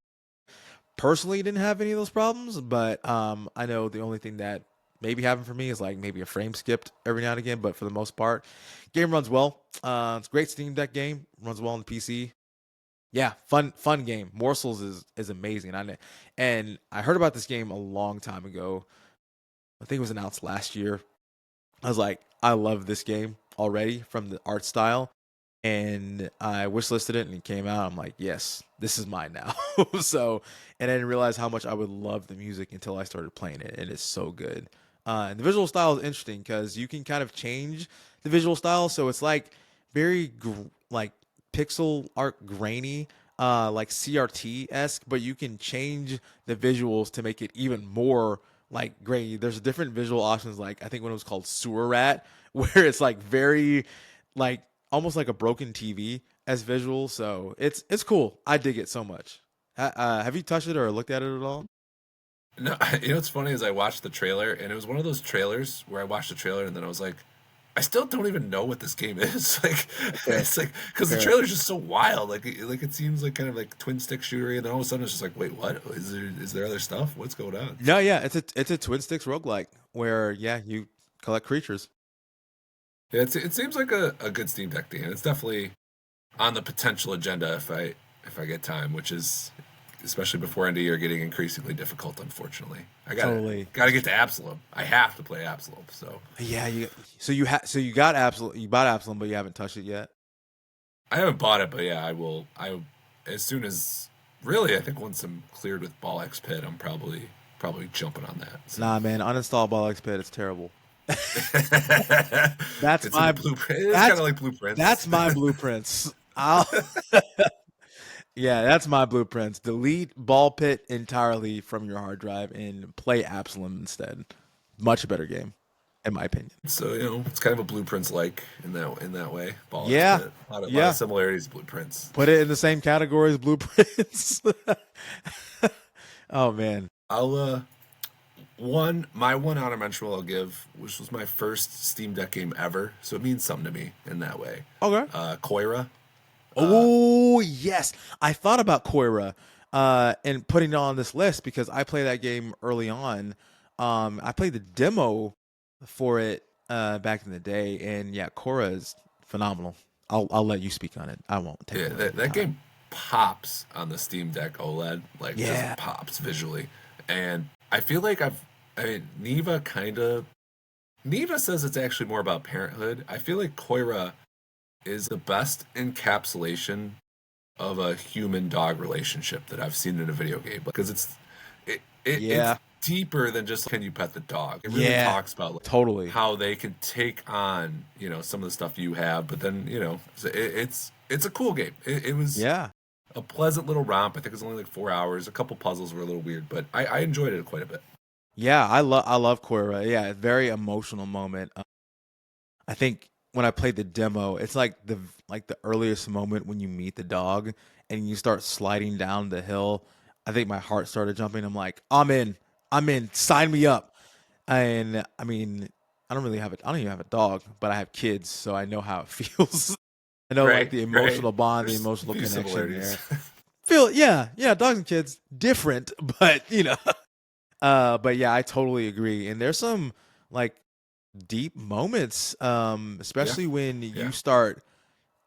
Personally, didn't have any of those problems, but I know the only thing that maybe happened for me is like maybe a frame skipped every now and again. But for the most part, game runs well. It's a great Steam Deck game. Runs well on the PC. Yeah, fun game. Morsels is amazing. And I heard about this game a long time ago. I think it was announced last year. I was like, I love this game already from the art style, and I wishlisted it and it came out. I'm like, yes, this is mine now. So, and I didn't realize how much I would love the music until I started playing it, and it's so good. And the visual style is interesting because you can kind of change the visual style, so it's like very like pixel art grainy. like CRT-esque, but you can change the visuals to make it even more like grainy. There's different visual options, like I think when it was called Sewer Rat, where it's like very like almost like a broken TV as visual. So it's cool. I dig it so much. Have you touched it or looked at it at all? No, you know what's funny is I watched the trailer, and it was one of those trailers where I watched the trailer and then I was like, I still don't even know what this game is. Like, Fair, it's like because the fair. trailer's just so wild. Like it seems like kind of like twin stick shootery, and then all of a sudden it's just like, wait, what? Is there other stuff? What's going on? No, yeah, it's a twin sticks roguelike where yeah, you collect creatures. Yeah, it seems like a good Steam Deck game. It's definitely on the potential agenda if I get time, which is especially before end of year getting increasingly difficult. Unfortunately, I Totally. gotta get to Absalom. I have to play Absalom. So Yeah, you got Absalom, you bought Absalom, but you haven't touched it yet. I haven't bought it, but yeah, I will. I as soon as really I think once I'm cleared with Ball X Pit, I'm probably jumping on that. So Nah, man, uninstall Ball XP. It's terrible. That's it's in the my blueprint. It's kind that's of like blueprints. that's my blueprints. I'll Yeah, that's my blueprints. Delete Ball Pit entirely from your hard drive and play Absalom instead. Much better game, in my opinion. So it's kind of a blueprints like in that way. Ball X Yeah, Pit. A lot of yeah. similarities to blueprints. Put it in the same category as blueprints. Oh man. I'll my one honor mention I'll give, which was my first Steam Deck game ever, so it means something to me in that way. Okay. Koira. Oh yes, I thought about Koira, and putting it on this list because I played that game early on. I played the demo for it back in the day, and yeah, Koira is phenomenal. I'll let you speak on it. I won't take Yeah, away that, your that time. game pops on the Steam Deck OLED, like just Yeah, pops visually. And I feel like I mean, Neva says it's actually more about parenthood. I feel like Koira is the best encapsulation of a human dog relationship that I've seen in a video game because it's yeah, deeper than just can you pet the dog. It really yeah, talks about like, totally. how they can take on some of the stuff you have, but then it's a cool game. It was Yeah. a pleasant little romp. I think it was only like 4 hours. A couple puzzles were a little weird, but I enjoyed it quite a bit. Yeah, I love Koira. Yeah, very emotional moment. I think when I played the demo, it's like the earliest moment when you meet the dog and you start sliding down the hill. I think my heart started jumping. I'm like, I'm in. I'm in. Sign me up. And I mean, I don't even have a dog, but I have kids, so I know how it feels. I know like Right, the right. emotional bond, the There's a emotional few connection similarities. there. Yeah, yeah, dogs and kids different, but but yeah, I totally agree. And there's some like deep moments, Yeah, especially when you yeah, start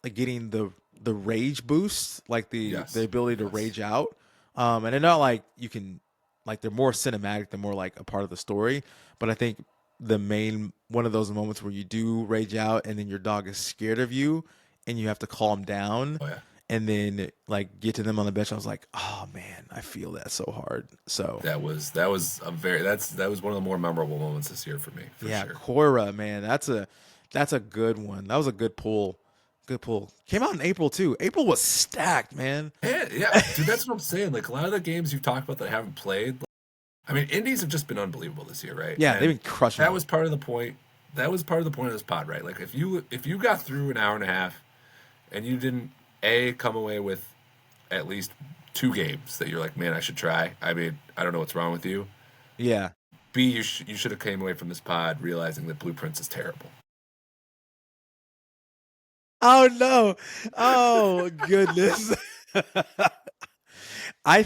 like getting the rage boost, like the yes, ability to yes. rage out. And they're not like you can like they're more cinematic, they're more like a part of the story. But I think the main one of those moments where you do rage out and then your dog is scared of you and you have to calm down Oh yeah. and then like get to them on the bench. I was like, oh man, I feel that so hard. So That was one of the more memorable moments this year for me, for yeah, sure. Cora, man, that's a good one. That was a good pull. Good pull. Came out in April too. April was stacked, man. Yeah, yeah, dude, that's what I'm saying. Like a lot of the games you've talked about that I haven't played, I mean, indies have just been unbelievable this year, right? Yeah, they've And been crushing that it. was part of the point. That was part of the point of this pod, right? Like if you got through an hour and a half and you didn't come away with at least two games that you're like, man, I should try. I mean, I don't know what's wrong with you. Yeah. B, you should have came away from this pod realizing that Blueprints is terrible. Oh no. Oh goodness. I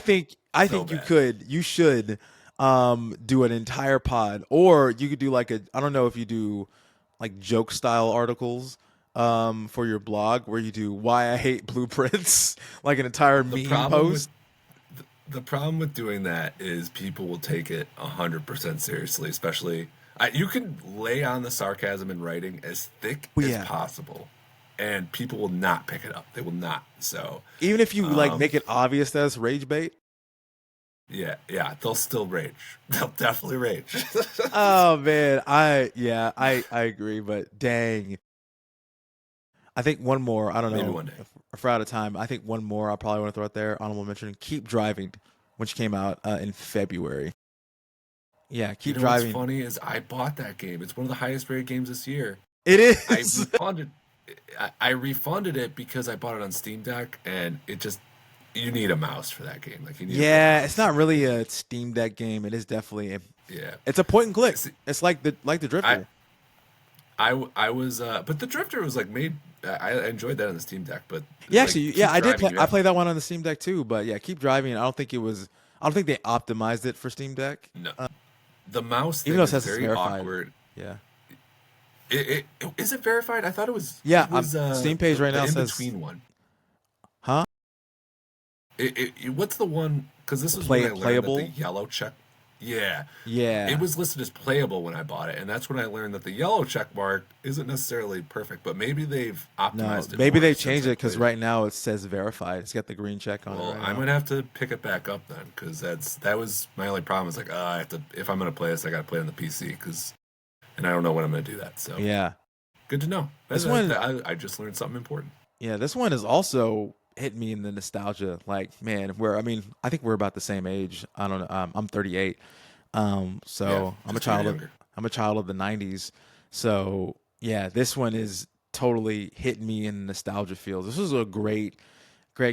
So think you bad. could. You should do an entire pod or you could do like a I don't know if you do like joke style articles for your blog where you do why I hate blueprints like an entire The meme problem with post. the problem with doing that is people will take it 100% seriously, especially you can lay on the sarcasm in writing as thick Oh as yeah. possible, and people will not pick it up. They will not. So, Even if you like um, make it obvious that it's rage bait. yeah, yeah, they'll still rage. They'll definitely rage. Oh man, I agree, but dang. I think one more. I don't Maybe know one day. if we're if we're out of time, I think one more I'll probably want to throw out there. Honorable mention: Keep Driving, which came out in February. Yeah, You Keep know what's Driving. funny is I bought that game. It's one of the highest rated games this year. It I is. refunded I refunded it because I bought it on Steam Deck, and it just you need a mouse for that game. Like you need a real Yeah, it's mouse. not really a Steam Deck game. It is definitely Yeah. it's a point and click. See, It's like the I Drifter. I was but the Drifter was like made I enjoyed that on the Steam Deck, but Yeah, like actually, yeah, keep I did driving play. you I have played that one on the Steam Deck too. But yeah, Keep Driving. I don't think it was. I don't think they optimized it for Steam Deck. no. The mouse Even thing though it is says it's very verified. awkward. Yeah. Is it verified? I thought Yeah, it was Steam page right the now in says, between one. huh? What's the one? Because this was when I learned that the Playable. yellow check. Yeah, it Yeah. was listed as playable when I bought it, and that's when I learned that the yellow check mark isn't necessarily perfect, but maybe they've No, optimized it maybe more they since changed I it because played it. right now it says verified. It's got the green check on it Well, right I'm now. gonna have to pick it back up then, because that was my only problem. Is like, I have to if I'm gonna play this, I gotta play it on the PC, and I don't know when I'm gonna do that. So Yeah. good to know. This one, I just learned something important. yeah, this one is also hit me in the nostalgia. Like, man, I mean, I think we're about the same age. I don't know. I'm 38. Yeah, So just a year younger. I'm a child of the 90s. So yeah, this one is totally hit me in nostalgia feels. This was a great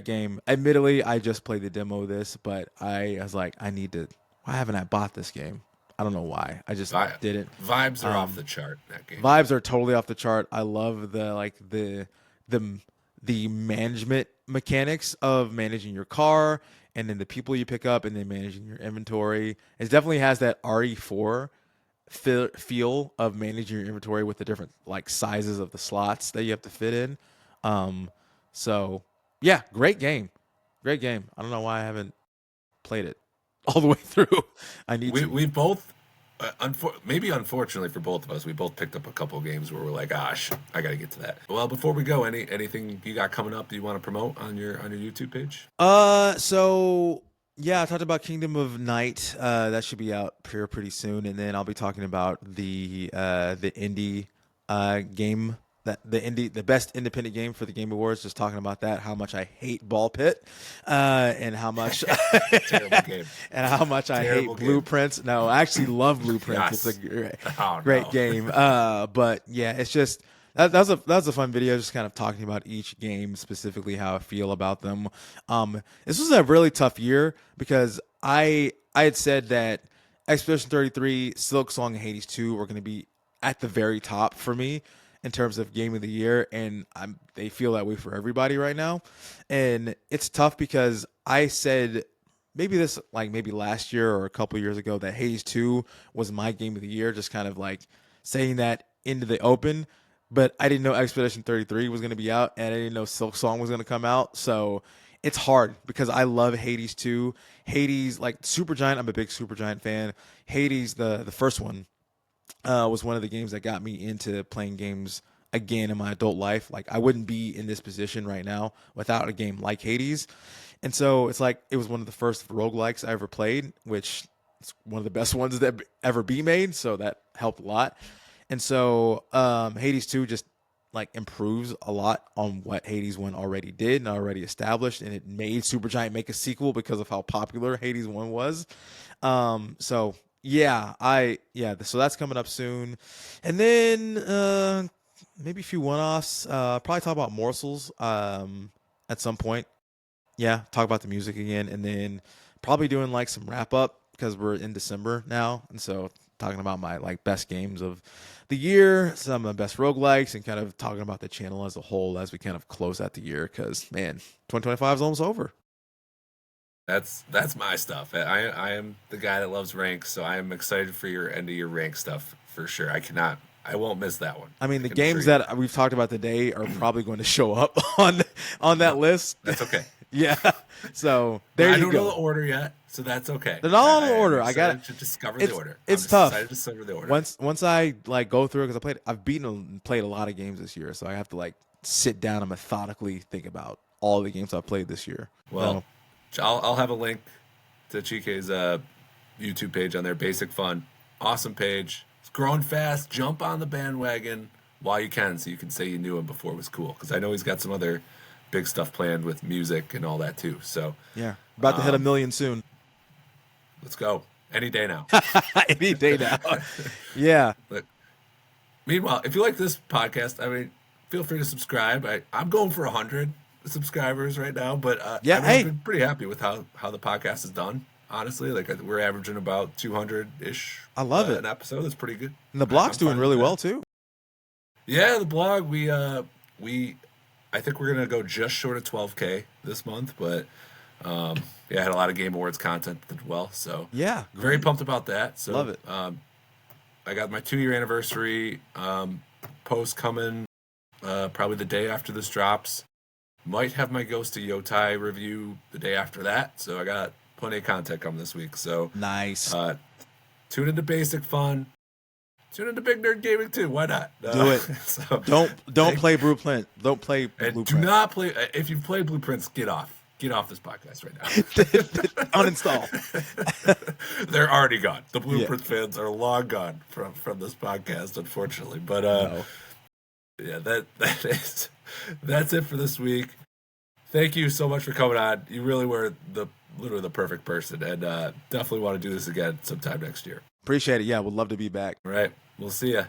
game. Admittedly, I just played the demo of this, but I was like, I need to. Why haven't I bought this game? I don't know why. I just Vi- didn't. Vibes are off Um, the chart in that game. Vibes are totally off the chart. I love the the management mechanics of managing your car and then the people you pick up and then managing your inventory. It definitely has that RE4 feel of managing your inventory with the different like sizes of the slots that you have to fit in. Um, so yeah, great game, great game. I don't know why I haven't played it all the way through. I need to. We both, maybe unfortunately for both of us, we both picked up a couple of games where we're like, gosh, I got to get to that. Well, before we go, anything you got coming up that you want to promote on your YouTube page? So yeah, I talked about Kingdom of Night. That should be out pretty soon, and then I'll be talking about the indie game that the best independent game for the Game Awards. Just talking about that, how much I hate Ball Pit, and how much Terrible game. and how much I hate Terrible game. Blueprints. No, I actually love Blueprints. It's a Yes. Oh great no. game. But yeah, it's just that was a fun video, just kind of talking about each game specifically, how I feel about them. This was a really tough year because I had said that Expedition 33, Silk Song, and Hades 2 were going to be at the very top for me in terms of game of the year, and they feel that way for everybody right now. And it's tough because I said maybe last year or a couple years ago that Hades 2 was my game of the year, just kind of like saying that into the open. But I didn't know Expedition 33 was going to be out, and I didn't know Silk Song was going to come out. So it's hard because I love Hades 2. Hades, like Supergiant, I'm a big Supergiant fan. Hades, the first one, was one of the games that got me into playing games again in my adult life. Like I wouldn't be in this position right now without a game like Hades. And so it's like it was one of the first roguelikes I ever played, which is one of the best ones that ever be made. So that helped a lot. And so Hades 2 just like improves a lot on what Hades 1 already did and already established, and it made Supergiant make a sequel because of how popular Hades 1 was. So yeah, so that's coming up soon. And then maybe a few one-offs. Probably talk about Morsels at some point. Yeah, talk about the music again, and then probably doing like some wrap up because we're in December now, and so talking about my like best games of the year, some of the best roguelikes, and kind of talking about the channel as a whole as we kind of close out the year because man, 2025 is almost over. That's my stuff. I am the guy that loves ranks, so I am excited for your end of your rank stuff for sure. I won't miss that one. I mean, I the can assure games you that. that we've talked about today are probably going to show up on that No, list. that's okay. Yeah, so there I you don't know the go. order yet, so that's okay. They're not on I'm order. I got excited to discover the it's order. I'm it's excited to tough. discover the order. Once I like go through it because I've beaten and played a lot of games this year, so I have to like sit down and methodically think about all the games I've played this year. Well, So I'll have a link to Chike's YouTube page on there. Bassicfun, awesome page. It's growing fast. Jump on the bandwagon while you can, so you can say you knew him before it was cool. Because I know he's got some other big stuff planned with music and all that too. So Yeah, about to hit 1 million soon. let's go any day now. Any day now. Yeah. But meanwhile, if you like this podcast, I mean, feel free to subscribe. I'm going for 100 subscribers right now, but Yeah. I mean, Hey, I've been pretty happy with how the podcast is done. Honestly, like we're averaging about 200 ish. I love it. An episode. That's pretty good. And the blog's I'm doing fine really with well that. too. Yeah, the blog. I think we're gonna go just short of 12K this month, but yeah, I had a lot of Game Awards content as well, so Yeah. very Great. pumped about that. So Love it. I got my 2-year anniversary post coming probably the day after this drops. Might have my Ghost of Yotai review the day after that, so I got plenty of content coming this week. So Nice. tune into Bassicfun. Tune into Big Nerd Gaming too. Why not? Do it. So, Don't play Blueprint. Don't play and Blueprint. do not play. If you've played Blueprints, get off. Get off this podcast right now. Uninstall. They're already gone. The Yeah. Blueprint fans are long gone from this podcast, unfortunately. But No. yeah, that's it for this week. Thank you so much for coming on. You really were literally the perfect person, and definitely want to do this again sometime next year. Appreciate it. Yeah, would love to be back. All right, we'll see ya.